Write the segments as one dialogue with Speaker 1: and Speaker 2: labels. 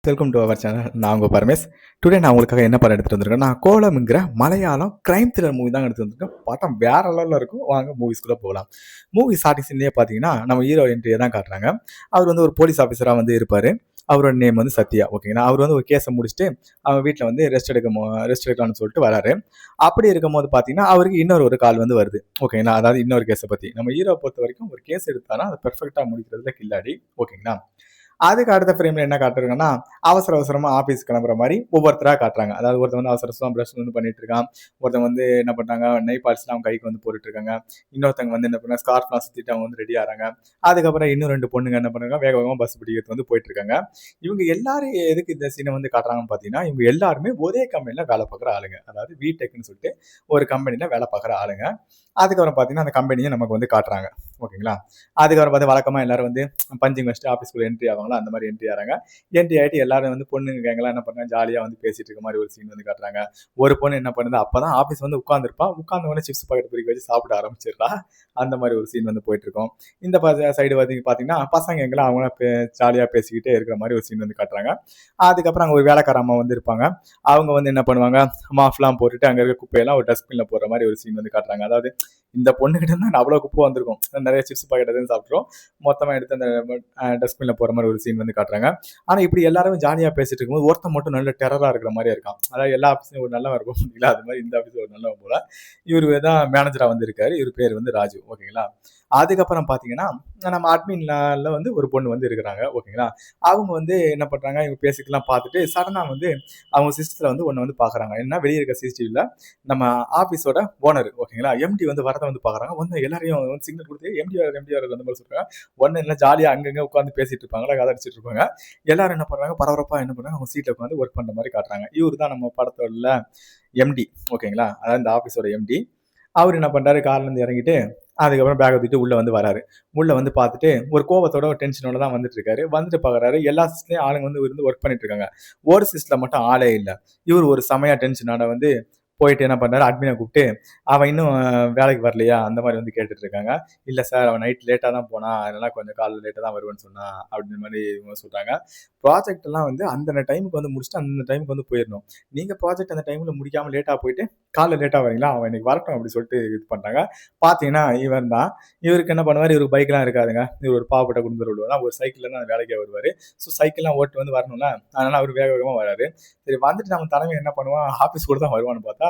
Speaker 1: Welcome to our channel. நான் உங்கள் Paramesh. Today நான் உங்களுக்காக என்ன படம் எடுத்துகிட்டு வந்திருக்கேன், நான் கோலம்ங்கிற மலையாளம் கிரைம் த்ரில்லர் மூவி தான் எடுத்து வந்திருக்கேன். படம் வேற லெவலில் இருக்கும். வாங்க மூவிஸ்குள்ளே போகலாம். மூவி ஸ்டார்டிங் சீன்லேயே பார்த்தீங்கன்னா நம்ம ஹீரோ என்ட்ரியை தான் காட்டுறாங்க. அவர் வந்து ஒரு போலீஸ் ஆஃபீஸராக வந்து இருப்பார். அவரோட நேம் வந்து சத்யா. ஓகேங்களா. அவர் வந்து ஒரு கேஸை முடிச்சுட்டு அவங்க வீட்டில் வந்து ரெஸ்ட் எடுக்கலாம்னு சொல்லிட்டு வராரு. அப்படி இருக்கும் போது பார்த்தீங்கன்னா அவருக்கு இன்னொரு கால் வந்து வருது. ஓகேங்களா. அதாவது இன்னொரு கேஸை பற்றி நம்ம ஹீரோ பொறுத்த வரைக்கும் ஒரு கேஸ் எடுத்தாலும் அதை பெர்ஃபெக்டாக முடிக்கிறதுல கில்லாடி. ஓகேங்களா. அதுக்கு அடுத்த ஃப்ரேம்ல என்ன காட்டுறாங்கன்னா அவசரமா ஆஃபீஸ் கிளம்புற மாதிரி ஒவ்வொருத்தராக காட்டுறாங்க. அதாவது ஒருத்தர் வந்து அவசரமா ப்ரஷ் வந்து பண்ணிட்டு இருக்கான். ஒருத்தவங்க வந்து என்ன பண்றாங்க, நெய் பாலிஷ்லாம் அவங்க கைக்கு வந்து போட்டுட்டு இருக்காங்க. இன்னொருத்தவங்க வந்து என்ன பண்ணாங்க, ஸ்கார்ஃப்லாம் சுத்திட்டு அவங்க வந்து ரெடி ஆகிறாங்க. அதுக்கப்புறம் இன்னும் 2 பொண்ணுங்க என்ன பண்ணுறாங்க, வேக வேகமாக பஸ் பிடிக்கிறது வந்து போயிட்டு இருக்காங்க. இவங்க எல்லாரும் எதுக்கு இந்த சீனை வந்து காட்டுறாங்கன்னு பார்த்தீங்கன்னா, இவங்க எல்லாருமே ஒரே கம்பெனியில் வேலை பார்க்குற ஆளுங்க. அதாவது விடெக்னு சொல்லிட்டு ஒரு கம்பெனியில் வேலை பார்க்குற ஆளுங்க. அதுக்கப்புறம் பார்த்தீங்கன்னா அந்த கம்பெனியை நமக்கு வந்து காட்டுறாங்க. ஓகேங்களா. அதுக்கப்புறம் பார்த்து வழக்கமாக எல்லாரும் வந்து பஞ்சிங் வச்சுட்டு ஆஃபீஸ்க்குள்ள என்ட்ரி ஆவாங்களா, அந்த மாதிரி என்ட்ரி ஆகிறாங்க. என்ட்ரி ஆகிட்டு எல்லாரும் வந்து பொண்ணுங்க கேங்கெல்லாம் என்ன பண்ணுறாங்க, ஜாலியாக வந்து பேசிட்டு இருக்க மாதிரி ஒரு சீன் வந்து காட்டுறாங்க. ஒரு பொண்ணு என்ன பண்ணுது, அப்போ தான் ஆஃபீஸ் வந்து உட்காந்துருப்பா. உட்காந்த உடனே சிப்ஸ் பாக்கெட் பிரிக்க வச்சு சாப்பிட ஆரம்பிச்சிடுறா. அந்த மாதிரி ஒரு சீன் வந்து போயிட்டு இருக்கோம். இந்த சைடு வந்து பார்த்தீங்கன்னா பசங்க எங்கெல்லாம் அவங்களாம் ஜாலியாக பேசிக்கிட்டே இருக்கிற மாதிரி ஒரு சீன் வந்து காட்டுறாங்க. அதுக்கப்புறம் அங்கே ஒரு வேலைக்கார அம்மா வந்து இருப்பாங்க. அவங்க வந்து என்ன பண்ணுவாங்க, மாஃப்லாம் போட்டுட்டு அங்கே இருக்க குப்பையெல்லாம் ஒரு டஸ்ட்பினில் போடுற மாதிரி ஒரு சீன் வந்து காட்டுறாங்க. அதாவது இந்த பொண்ணுகிட்ட தான் அவ்வளோ குப்பை வந்திருக்கும். நிறைய சிப்ஸ் பாக்கெட் எதுவும் சாப்பிட்றோம். மொத்தமாக எடுத்து அந்த டஸ்ட்பினில் போகிற மாதிரி ஒரு சீன் வந்து காட்டுறாங்க. ஆனால் இப்படி எல்லாருமே ஜாலியாக பேசிட்டு இருக்கும்போது ஒருத்தன் மட்டும் நல்ல டெரராக இருக்கிற மாதிரியே இருக்கான். அதாவது எல்லா ஆஃபீஸும் ஒரு நல்லவன் இருக்கும் இல்லைங்களா, அது மாதிரி இந்த ஆஃபீஸில் ஒரு நல்லவன் போல. இவர் தான் மேனேஜராக வந்து இருக்காரு. இவர் பேர் வந்து ராஜு. ஓகேங்களா. அதுக்கப்புறம் பார்த்தீங்கன்னா நம்ம அட்மின்ல வந்து ஒரு பொண்ணு வந்து இருக்கிறாங்க. ஓகேங்களா. அவங்க வந்து என்ன பண்ணுறாங்க, இவங்க பேசிக்கலாம் பார்த்துட்டு சடனாக வந்து அவங்க சிஸ்டத்தில் வந்து ஒன்று வந்து பார்க்குறாங்க. என்ன, வெளியே இருக்க சிசிடிவியில் நம்ம ஆஃபீஸோட ஓனர் ஓகேங்களா எம்டி வந்து வரதை வந்து பார்க்குறாங்க. வந்து எல்லாரையும் வந்து சிக்னல் கொடுத்து எம்டி வர அந்த மாதிரி சொல்கிறாங்க. ஒன்று இல்லை ஜாலியாக அங்கங்கே உட்காந்து பேசிட்டு இருப்பாங்களா, கதை அடிச்சிட்டு இருப்பாங்க. எல்லாரும் என்ன பண்ணுறாங்க, பரபரப்பாக என்ன பண்ணுறாங்க, அவங்க சீட்டில் உட்காந்து ஒர்க் பண்ணுற மாதிரி காட்டுறாங்க. இவர் தான் நம்ம படத்தோட எம்டி. ஓகேங்களா. அதாவது இந்த ஆஃபீஸோட எம்டி. அவர் என்ன பண்ணுறாரு, கார்லேருந்து இறங்கிட்டு அதுக்கப்புறம் பேக் தூக்கிட்டு உள்ளே வந்து வராரு. உள்ளே வந்து பார்த்துட்டு ஒரு கோவத்தோட ஒரு டென்ஷனோட தான் வந்துட்டு இருக்காரு. வந்துட்டு பார்க்குறாரு எல்லா சிஸ்ட்லேயும் ஆளுங்க வந்து இருந்து ஒர்க் பண்ணிட்டு இருக்காங்க. ஒரு சிஸ்டில் மட்டும் ஆளே இல்லை. இவர் ஒரு செமையா டென்ஷனோட வந்து போயிட்டு என்ன பண்ணாரு, அட்மினை கூப்பிட்டு அவன் இன்னும் வேலைக்கு வரலையா அந்த மாதிரி வந்து கேட்டுட்டு இருக்காங்க. இல்லை சார், அவன் நைட் லேட்டாக தான் போனான், அதனால கொஞ்சம் காலையில் லேட்டாக தான் வருவேன்னு சொன்னான் அப்படின்ற மாதிரி இவங்க சொல்கிறாங்க. ப்ராஜெக்ட் எல்லாம் வந்து அந்த டைமுக்கு வந்து முடிச்சுட்டு அந்த டைமுக்கு வந்து போயிடணும். நீங்கள் ப்ராஜெக்ட் அந்த டைமில் முடிக்காமல் லேட்டாக போயிட்டு காலைல லேட்டாக வரீங்களா, அவன் இன்னைக்கு வரட்டும் அப்படி சொல்லிட்டு இது பண்ணுறாங்க. பார்த்தீங்கன்னா இவன் தான். இவருக்கு என்ன பண்ணுவார், இவருக்கு பைக்லாம் இருக்காதுங்க. இவர் ஒரு பாவப்பட்ட குடும்பத்தில் தான் ஒரு சைக்கிளில் தான் வேலைக்கே வருவார். ஸோ சைக்கிள்லாம் ஓட்டு வந்து வரணும்ல, அதனால் அவர் வேக வேகமாக வராரு. சரி வந்துட்டு நம்ம தலைமை என்ன பண்ணுவான், ஆஃபீஸ் கூட தான் வருவான்னு பார்த்தா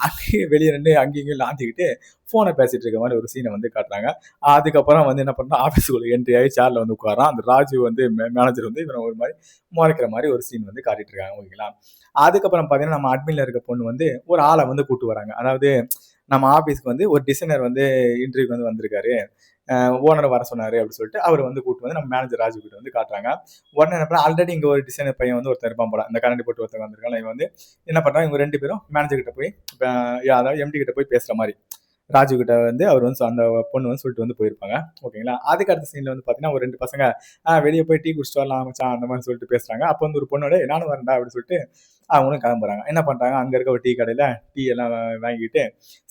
Speaker 1: அங்கேயே வெளியே ரெண்டு அங்கேயும் லாந்திக்கிட்டு ஃபோனை பேசிட்டு இருக்க மாதிரி ஒரு சீனை வந்து காட்டுறாங்க. அதுக்கப்புறம் வந்து என்ன பண்ணுறோம், ஆஃபீஸுக்குள்ள என்ட்ரி ஆகி சேர்ல வந்து உட்காரான். அந்த ராஜு வந்து மேனேஜர் வந்து இவனை ஒரு மாதிரி முறைக்கிற மாதிரி ஒரு சீன் வந்து காட்டிட்டு இருக்காங்க. ஓகேங்களா. அதுக்கப்புறம் பார்த்தீங்கன்னா நம்ம அட்மின்ல இருக்க பொண்ணு வந்து ஒரு ஆளை வந்து கூட்டு வராங்க. அதாவது நம்ம ஆஃபீஸ்க்கு வந்து ஒரு டிசைனர் வந்து இன்டர்வியூக்கு வந்து வந்திருக்காரு, ஓனரை வர சொன்னாரு அப்படின்னு சொல்லிட்டு அவர் வந்து கூட்டு வந்து நம்ம மேனேஜர் ராஜு கிட்ட வந்து காட்டுறாங்க. உடனே என்ன பண்ணா, ஆல்ரெடி இங்கே ஒரு டிசைனர் பையன் வந்து ஒருத்தர் இருப்பான் போல, இந்த கரண்டி போட்டு ஒருத்தர் வந்திருக்காங்க. இவன் வந்து என்ன பண்ணுறாங்க, இவங்க 2 பேரும் மேனேஜர் கிட்ட போய் அதாவது எம்டி கிட்ட போய் பேசுற மாதிரி ராஜு கிட்ட வந்து அவர் வந்து அந்த பொண்ணு வந்து சொல்லிட்டு வந்து போயிருப்பாங்க. ஓகேங்களா. அதுக்கு அடுத்த சீன்ல வந்து பார்த்தீங்கன்னா ஒரு 2 பசங்க வெளியே போய் டீ குடிச்சிட்டு வரலாம் மச்சான் அந்த மாதிரி சொல்லிட்டு பேசுறாங்க. அப்போ வந்து ஒரு பொண்ணோட நானும் வரேன்டா அப்படின்னு சொல்லிட்டு அவங்களும் கிளம்புறாங்க. என்ன பண்றாங்க, அங்க இருக்க ஒரு டீ கடையில டீ எல்லாம் வாங்கிட்டு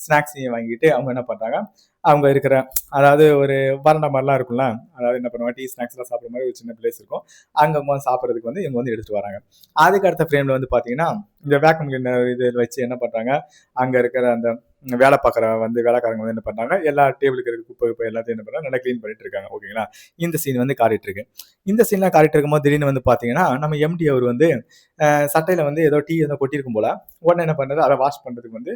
Speaker 1: ஸ்நாக்ஸையும் வாங்கிட்டு அவங்க என்ன பண்றாங்க, அவங்க இருக்கிற அதாவது ஒரு வறண்ட மாதிரிலாம் இருக்கும்ல, அதாவது என்ன பண்ணுவாங்க, டீ ஸ்நாக்ஸ்லாம் சாப்பிட்ற மாதிரி ஒரு சின்ன பிளேஸ் இருக்கும். அங்கே சாப்பிட்றதுக்கு வந்து இவங்க வந்து எடுத்துட்டு வராங்க. அதுக்கு அடுத்த ஃப்ரேம்ல வந்து பார்த்தீங்கன்னா இந்த வேக்கம் கிளீனர் இது வச்சு என்ன பண்றாங்க, அங்க இருக்கிற அந்த வேலை பார்க்குற வந்து வேலைக்காரங்க வந்து என்ன பண்றாங்க, எல்லா டேபிளுக்கு இருக்க குப்பை எல்லாத்தையும் என்ன பண்றாங்க, நல்லா க்ளீன் பண்ணிட்டு இருக்காங்க. ஓகேங்களா. இந்த சீன் வந்து காட்டிட்டு இருக்கு. இந்த சீன்லாம் காட்டிட்டு இருக்கும்போது திடீர்னு வந்து பார்த்தீங்கன்னா நம்ம எம்டி அவர் வந்து சட்டையில வந்து ஏதோ டீ ஏதோ கொட்டியிருக்கும் போல. உடனே என்ன பண்றாரு, அதை வாஷ் பண்றதுக்கு வந்து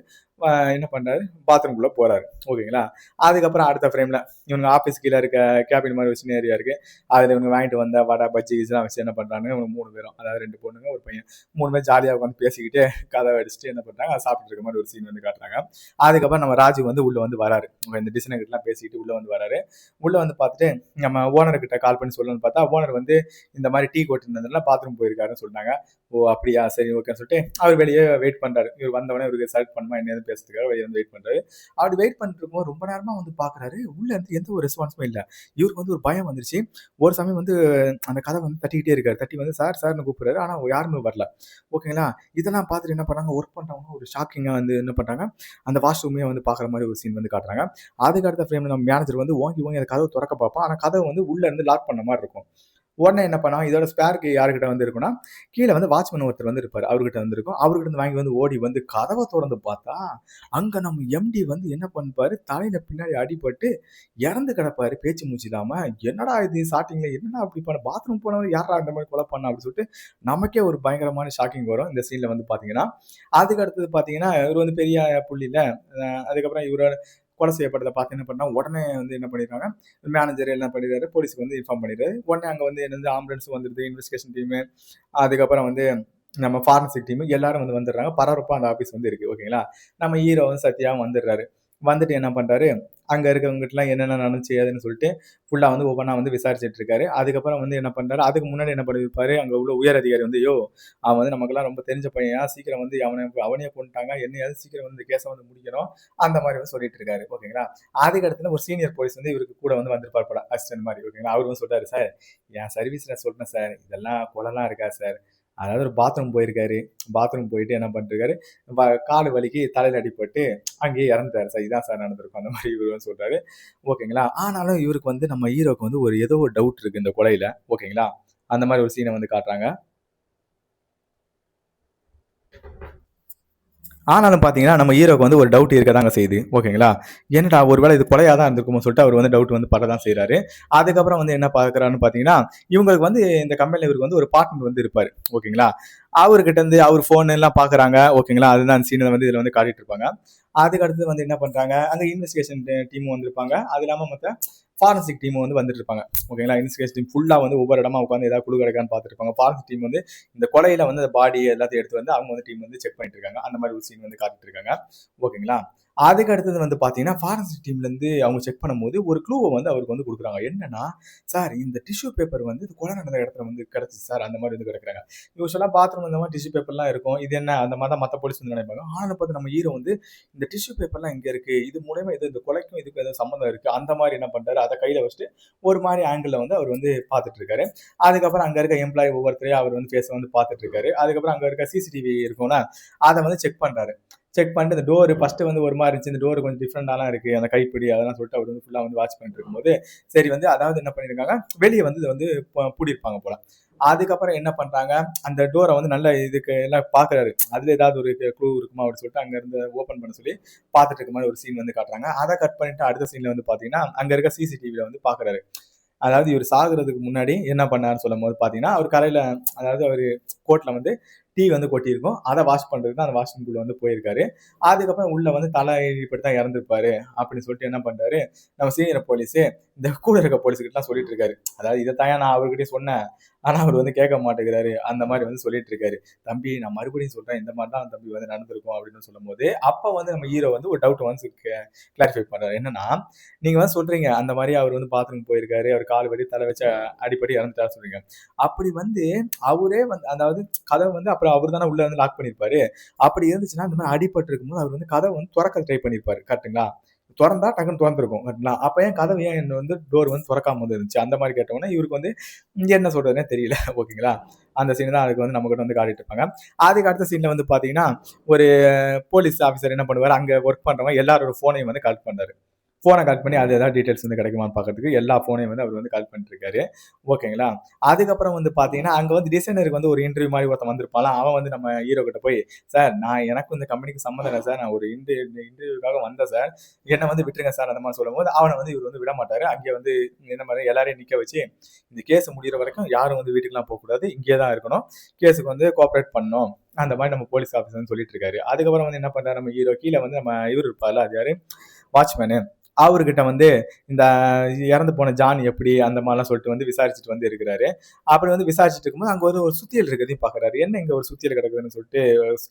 Speaker 1: என்ன பண்றாரு, பாத்ரூம்குள்ள போறாரு. ஓகேங்களா. அதுக்கப்புறம் அடுத்த ஃப்ரேம்ல இவங்க ஆஃபீஸ் கீழே இருக்க கேபின் மாதிரி ஒரு சின்ன ஏரியா இருக்கு. அதில் இவங்க வாங்கிட்டு வந்த வடை பஜ்ஜி கிஜ்லாம் வச்சு என்ன பண்றாங்க, இவங்க 3 பேரும் அதாவது 2 பொண்ணுங்க ஒரு பையன் 3 பேர் ஜாலியாக உட்காந்து பேசிக்கிட்டு கதை அடிச்சுட்டு என்ன பண்றாங்க, அதை சாப்பிட்டு இருக்க மாதிரி ஒரு சீன் வந்து காட்டுறாங்க. அதுக்கப்புறம் நம்ம ராஜு வந்து உள்ள வந்து வராரு. இந்த டிசைனர் கிட்டலாம் பேசிக்கிட்டு உள்ள வந்து வராரு. உள்ள வந்து பார்த்துட்டு நம்ம ஓனர் கிட்ட கால் பண்ணி சொல்லணும்னு பார்த்தா ஓனர் வந்து இந்த மாதிரி டீ கொட்டிருந்ததுனால பாத்ரூம் போயிருக்காருன்னு சொன்னாங்க. ஓ அப்படியா, சரி ஓகேன்னு சொல்லிட்டு அவர் வெளியே வெயிட் பண்றாரு. இவர் வந்தவொடனே இவருக்கு செலக்ட் பண்ணுமா என்ன பேசுறதுக்காக வெளியே வந்து வெயிட் பண்றாரு. அப்படி வெயிட் பண்ணிட்டு இருக்கும்போது ரொம்ப நேரமா வந்து பாக்குறாரு, உள்ள இருந்து எந்த ஒரு ரெஸ்பான்ஸுமே இல்லை. இவருக்கு வந்து ஒரு பயம் வந்துருச்சு. ஒரு சமயம் வந்து அந்த கதை வந்து தட்டிக்கிட்டே இருக்காரு. தட்டி வந்து சார் சார்னு கூப்பிடுறாரு. ஆனா யாருமே வரல. ஓகேங்களா. இதெல்லாம் பார்த்துட்டு என்ன பண்ணாங்க, ஒர்க் பண்றவங்க ஒரு ஷாக்கிங்கா வந்து என்ன பண்றாங்க, அந்த வாஷ்ரூமே வந்து பாக்குற மாதிரி ஒரு சீன் வந்து காட்டுறாங்க. அதுக்கு அடுத்த ஃப்ரேம்ல நம்ம மேனேஜர் வந்து ஓங்கி அந்த கதவை திறக்க பார்ப்போம். ஆனா கதவை வந்து உள்ள இருந்து லாக் பண்ண மாதிரி இருக்கும். உடனே என்ன பண்ணாங்க, இதோட ஸ்பேருக்கு யாருக்கிட்ட வந்து இருக்குன்னா, கீழே வந்து வாட்ச்மேன் ஒருத்தர் வந்து இருப்பாரு. அவர்கிட்ட வந்திருக்கும். அவர்கிட்ட இருந்து வாங்கி வந்து ஓடி வந்து கதவை திறந்து பார்த்தா, அங்க நம்ம எம்டி வந்து என்ன பண்ணிப்பாரு, தலையில பின்னாடி அடிபட்டு இறந்து கிடப்பாரு பேச்சு மூச்சு இல்லாம. என்னடா இது ஸ்டார்டிங்ல என்னடா அப்படி பண்ண, பாத்ரூம் போனவர் யாரா இந்த மாதிரி கொலை பண்ணா அப்படின்னு சொல்லிட்டு நமக்கே ஒரு பயங்கரமான ஷாக்கிங் வரும் இந்த சீன்ல வந்து பாத்தீங்கன்னா. அதுக்கு அடுத்தது பாத்தீங்கன்னா, இவர் வந்து பெரிய புள்ளியில அதுக்கப்புறம் இவரோட கொலை செய்யப்பட்டதை பார்த்து என்ன பண்ணா, உடனே வந்து என்ன பண்ணிருக்காங்க, மேனேஜர் என்ன பண்ணிடுறாரு, போலீஸ்க்கு வந்து இன்ஃபார்ம் பண்ணிடுறாரு. உடனே அங்க வந்து என்ன ஆம்புலன்ஸ் வந்துருது, இன்வெஸ்டிகேஷன் டீமு, அதுக்கப்புறம் வந்து நம்ம ஃபாரன்சிக் டீம் எல்லாரும் வந்து வந்துடுறாங்க. பரபரப்பா அந்த ஆபீஸ் வந்து இருக்கு. ஓகேங்களா. நம்ம ஹீரோ வந்து சத்யாவும் வந்துடுறாரு. வந்துட்டு என்ன பண்றாரு, அங்க இருக்கவங்ககிட்டலாம் என்னென்ன நடந்துச்சு ஏதுன்னு சொல்லிட்டு ஃபுல்லா வந்து ஒவ்வொன்றா வந்து விசாரிச்சுட்டு இருக்காரு. அதுக்கப்புறம் வந்து என்ன பண்றாரு, அதுக்கு முன்னாடி என்ன பண்ணிருப்பாரு, அங்க உள்ள உயர் அதிகாரி வந்து, யோ அவன் வந்து நமக்கெல்லாம் ரொம்ப தெரிஞ்ச பையன், சீக்கிரம் வந்து அவனையே கொண்டுட்டாங்க, என்னையாவது சீக்கிரம் வந்து இந்த கேஸை வந்து முடிக்கணும், அந்த மாதிரி வந்து சொல்லிட்டு இருக்காரு. ஓகேங்களா. அதுக்கு அடுத்துல ஒரு சீனியர் போலீஸ் வந்து இவருக்கு கூட வந்து வந்திருப்பார் போல, அசிஸ்டன்ட் மாதிரி. ஓகேங்களா. அவர் வந்து சொல்றாரு, சார் என் சர்வீஸ்ல சொல்றேன் சார், இதெல்லாம் கொலைலாம் இருக்கா சார், அதாவது ஒரு பாத்ரூம் போயிருக்காரு, பாத்ரூம் போயிட்டு என்ன பண்ணிருக்காரு, காலு வலிக்கு தலையில அடிபட்டு அங்கேயே இறந்துட்டாரு சார், இதான் சார் நடந்திருக்கும், அந்த மாதிரி இவர் வந்து சொல்றாரு. ஓகேங்களா. ஆனாலும் இவருக்கு வந்து நம்ம ஹீரோக்கு வந்து ஒரு ஏதோ ஒரு டவுட் இருக்கு இந்த கொலையில. ஓகேங்களா. அந்த மாதிரி ஒரு சீனை வந்து காட்டுறாங்க. ஆனாலும் பாத்தீங்கன்னா நம்ம ஹீரோக்கு வந்து ஒரு டவுட் இருக்கதாங்க செய்யுது. ஓகேங்களா. என்னடா ஒருவேளை இது கொலையா தான் இருந்திருக்குமோ சொல்லிட்டு அவர் வந்து டவுட் வந்து படதான் செய்றாரு. அதுக்கப்புறம் வந்து என்ன பார்க்குறாருன்னு பாத்தீங்கன்னா, இவங்களுக்கு வந்து இந்த கம்பெனில இவருக்கு வந்து ஒரு பார்ட்னர் வந்து இருப்பாரு. ஓகேங்களா. அவர்கிட்ட இருந்து அவர் ஃபோன் எல்லாம் பாக்குறாங்க. ஓகேங்களா. அதுதான் அந்த சீனை வந்து இதுல வந்து காட்டிட்டு இருப்பாங்க. அதுக்கு அடுத்து வந்து என்ன பண்றாங்க, அங்க இன்வெஸ்டிகேஷன் டீம் வந்திருப்பாங்க. அது இல்லாம மொத்த ஃபாரன்சிக் டீம் வந்து வந்துட்டு இருப்பாங்க. ஓகேங்களா. இன்வெஸ்டிகேஷன் டீம் ஃபுல்லா வந்து ஒவ்வொரு இடமா உட்காந்து ஏதாவது குழு கிடைக்கான்னு பார்த்துட்டு இருப்பாங்க. ஃபாரன்சிக் டீம் வந்து இந்த கொலையில வந்து பாடி எல்லாத்தையும் எடுத்து வந்து அவங்க வந்து டீம் வந்து செக் பண்ணிட்டு இருக்காங்க. அந்த மாதிரி ஒரு சீன் வந்து காட்டிட்டு இருக்காங்க. ஓகேங்களா. அதுக்கு அடுத்தது வந்து பாத்தீங்கன்னா, ஃபாரன்சிக் டீம்ல இருந்து அவங்க செக் பண்ணும்போது ஒரு க்ளூவை வந்து அவருக்கு வந்து கொடுக்குறாங்க. என்னன்னா, சார் இந்த டிஷ்யூ பேப்பர் வந்து இது கொலை நடந்த இடத்துல வந்து கிடைச்சிச்சு சார், அந்த மாதிரி வந்து கிடைக்கிறாங்க. யூஸ்வலா பாத்ரூம் இந்த மாதிரி டிஷ்யூ பேப்பர்லாம் இருக்கும். இது என்ன அந்த மாதிரி தான் மற்ற போலீஸ் வந்து நினைப்பாங்க. ஆனாலும் பார்த்து நம்ம ஹீரோ வந்து இந்த டிஷ்யூ பேப்பர்லாம் இங்க இருக்கு, இது மூலமா இது இந்த கொலைக்கும் இதுக்கும் ஏதோ சம்மந்தம் இருக்கு, அந்த மாதிரி என்ன பண்றாரு, அதை கையில வச்சுட்டு ஒரு மாதிரி ஆங்கிள் வந்து அவர் வந்து பார்த்துட்டு இருக்காரு. அதுக்கப்புறம் அங்க இருக்க எம்ப்ளாயி ஒவ்வொருத்தரையும் அவர் வந்து ஃபேஸை வந்து பார்த்துட்டு இருக்காரு. அதுக்கப்புறம் அங்க இருக்க சிசிடிவி இருக்கும்னா அதை வந்து செக் பண்றாரு. செக் பண்ணிட்டு இந்த டோர் ஃபர்ஸ்ட் வந்து ஒரு மாதிரி இருந்துச்சு, இந்த டோர் கொஞ்சம் டிஃப்ரெண்டாலாம் இருக்கு, அந்த கைப்பிடி அதெல்லாம் சொல்லிட்டு அவர் வந்து ஃபுல்லா வந்து வாட்ச் பண்ணிட்டு இருக்கும்போது, சரி வந்து அதாவது என்ன பண்ணிருக்காங்க, வெளியே வந்து இதை வந்து பூட்டியிருப்பாங்க போல. அதுக்கப்புறம் என்ன பண்றாங்க, அந்த டோரை வந்து நல்ல இதுக்கு எல்லாம் பாக்குறாரு, அதுல ஏதாவது ஒரு க்ளூ இருக்குமா அப்படின்னு சொல்லிட்டு அங்க இருந்து ஓபன் பண்ண சொல்லி பாத்துட்டு இருக்க மாதிரி ஒரு சீன் வந்து காட்டுறாங்க. அதை கட் பண்ணிட்டு அடுத்த சீன்ல வந்து பாத்தீங்கன்னா அங்க இருக்க சிசிடிவில வந்து பாக்குறாரு. அதாவது இவர் சாகுறதுக்கு முன்னாடி என்ன பண்ணாருன்னு சொல்லும் போது பாத்தீங்கன்னா, அவர் கரையில, அதாவது அவரு கோட்ல வந்து டீ வந்து கொட்டியிருக்கும், அதை வாஷ் பண்றதுக்கு தான் அந்த வாஷிங் குள்ள வந்து போயிருக்காரு. அதுக்கப்புறம் உள்ள வந்து தலை இப்படி தான் இறந்துருப்பாரு அப்படின்னு சொல்லிட்டு என்ன பண்றாரு, நம்ம சீனியர் போலீஸ் இந்த கூட இருக்க போலீஸ்கிட்டலாம் சொல்லிட்டு இருக்காரு. அதாவது இதைத்தான் நான் அவர்கிட்டயே சொன்னேன், ஆனா அவர் வந்து கேட்க மாட்டேங்கிறாரு, அந்த மாதிரி வந்து சொல்லிட்டு இருக்காரு. தம்பி நான் மறுபடியும் சொல்றேன், இந்த மாதிரி தான் தம்பி வந்து நடந்திருக்கும் அப்படின்னு சொல்லும் போது, அப்ப வந்து நம்ம ஹீரோ வந்து ஒரு டவுட் வந்து கிளாரிஃபை பண்றாரு. என்னன்னா, நீங்க வந்து சொல்றீங்க அந்த மாதிரி அவர் வந்து பாத்ரூம் போயிருக்காரு, அவர் கால் வலி தலை வச்சு அடிப்படி இறந்துட்டாரு சொல்றீங்க. அப்படி வந்து அவரே வந்து அதாவது கதவை வந்து அப்புறம் அவர் தானே உள்ள வந்து லாக் பண்ணிருப்பாரு. அப்படி இருந்துச்சுன்னா இந்த மாதிரி அடிபட்டு இருக்கும்போது அவர் வந்து கதவை வந்து திறக்க ட்ரை பண்ணிருப்பாரு. கரெக்ட்டுங்களா. தொறந்தா டக்குன்னு தொறந்திருக்கும். கரெக்ட்டுங்களா. அப்ப ஏன் கதவு ஏன் என்ன வந்து டோர் வந்து தொறக்காம வந்து இருந்துச்சு, அந்த மாதிரி கேட்டவுடனே இவருக்கு வந்து என்ன சொல்றதுன்னே தெரியல. ஓகேங்களா. அந்த சீன் தான் அதுக்கு வந்து நம்ம கிட்ட வந்து காட்டிட்டு இருப்பாங்க. அதுக்கு அடுத்த சீன்ல வந்து பாத்தீங்கன்னா, ஒரு போலீஸ் ஆஃபீஸர் என்ன பண்ணுவாரு, அங்க ஒர்க் பண்றவங்க எல்லாரோட போனையும் வந்து கலெக்ட் பண்றாரு. போனை கலெக்ட் பண்ணி அது ஏதாவது டீடைல்ஸ் வந்து கிடைக்குமான்னு பார்க்கறதுக்கு எல்லா போனையும் வந்து அவர் வந்து கலெக்ட் பண்ணிட்டு இருக்காரு. ஓகேங்களா. அதுக்கப்புறம் வந்து பாத்தீங்கன்னா, அங்க வந்து டிசைனருக்கு வந்து ஒரு இன்டர்வியூ மாதிரி ஒருத்தன் வந்திருப்பான். அவன் வந்து நம்ம ஹீரோ கிட்ட போய், சார் நான் எனக்கு இந்த கம்பெனிக்கு சம்மந்தம் இல்லை சார், நான் ஒரு இன்டர்வியூக்காக வந்தேன் சார், என்ன வந்து விட்டுருங்க சார் அந்த மாதிரி சொல்லும்போது, அவனை வந்து இவர் வந்து விட மாட்டாரு. அங்கே வந்து என்ன மாதிரி எல்லாரையும் நிக்க வச்சு, இந்த கேஸ் முடிகிற வரைக்கும் யாரும் வந்து வீட்டுக்குலாம் போகக்கூடாது, இங்கே தான் இருக்கணும், கேஸுக்கு வந்து கோஆப்ரேட் பண்ணணும், அந்த மாதிரி நம்ம போலீஸ் ஆஃபீஸர் சொல்லிட்டு இருக்காரு. அதுக்கப்புறம் வந்து என்ன பண்றாரு நம்ம ஹீரோ, கீழே வந்து நம்ம இவர் இருப்பார்ல, அது யாரு, வாட்ச்மேனு, அவர்கிட்ட வந்து இந்த இறந்து போன ஜான் எப்படி அந்த மாதிரிலாம் சொல்லிட்டு வந்து விசாரிச்சுட்டு வந்து இருக்கிறாரு. அப்படி வந்து விசாரிச்சுட்டு இருக்கும்போது அங்க ஒரு சுத்தியல் இருக்கிறதையும் பாக்குறாரு. என்ன இங்க ஒரு சுத்தியல் கிடக்குதுன்னு சொல்லிட்டு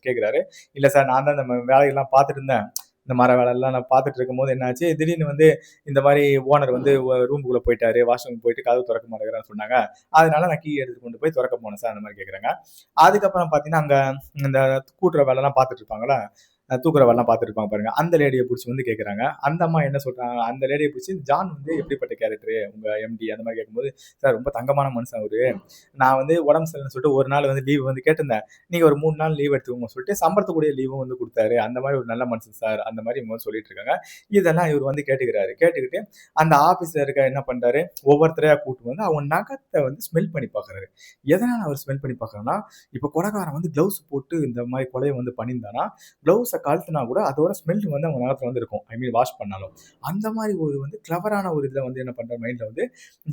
Speaker 1: கேட்கிறாரு. இல்ல சார் நான் தான் இந்த வேலையெல்லாம் பார்த்துட்டு இருந்தேன், இந்த மர வேலை எல்லாம் நான் பார்த்துட்டு இருக்கும்போது என்னாச்சு, திடீர்னு வந்து இந்த மாதிரி ஓனர் வந்து ரூமுக்குள்ள போயிட்டாரு, வாஷ்ரூம் போயிட்டு கதவு திறக்க மாட்டேங்கிறான்னு சொன்னாங்க, அதனால நான் கீ எடுத்து கொண்டு போய் திறக்க போனேன் சார், அந்த மாதிரி கேட்குறாங்க. அதுக்கப்புறம் பார்த்தீங்கன்னா அங்க இந்த கூட்டுற வேலை எல்லாம் பார்த்துட்டு இருப்பாங்களா, தூக்குறவெல்லாம் பார்த்துருப்பாங்க பாருங்க, அந்த லேடியை பிடிச்சி வந்து கேட்குறாங்க. அந்த அம்மா என்ன சொல்றாங்க, அந்த லேடியை பிடிச்சி ஜான் வந்து எப்படிப்பட்ட கேரக்டர் உங்க எம்டி அந்த மாதிரி கேட்கும்போது, சார் ரொம்ப தங்கமான மனுஷன் அவரு. நான் வந்து உடம்பு சரியில்லைன்னு சொல்லிட்டு ஒரு நாள் வந்து லீவ் வந்து கேட்டிருந்தேன். நீங்க ஒரு 3 நாள் லீவ் எடுத்துக்கோங்க சொல்லிட்டு சம்பளத்துக்குரிய லீவும் வந்து கொடுத்தாரு. அந்த மாதிரி ஒரு நல்ல மனுஷன் சார். அந்த மாதிரி இவங்க வந்து சொல்லிட்டு இருக்காங்க. இதெல்லாம் இவர் வந்து கேட்டுக்கிறாரு. கேட்டுக்கிட்டு அந்த ஆபீஸ்ல இருக்க என்ன பண்றாரு, ஒவ்வொருத்தரையா கூட்டு வந்து அவங்க நகத்தை வந்து ஸ்மெல் பண்ணி பார்க்கறாரு. எதனால அவர் ஸ்மெல் பண்ணி பார்க்கறாருன்னா, இப்ப கொலைகாரன் வந்து கிளவுஸ் போட்டு இந்த மாதிரி கொலையை வந்து பண்ணியிருந்தானா, கிளவுஸை கழட்டினா கூட அதோட ஸ்மெல் வந்து அவங்க நகத்துல வந்து இருக்கும். ஐ மீன் வாஷ் பண்ணாலும். அந்த மாதிரி ஒரு வந்து கிளவரான ஒரு இதுல வந்து என்ன பண்றாரு மைண்ட்ல வந்து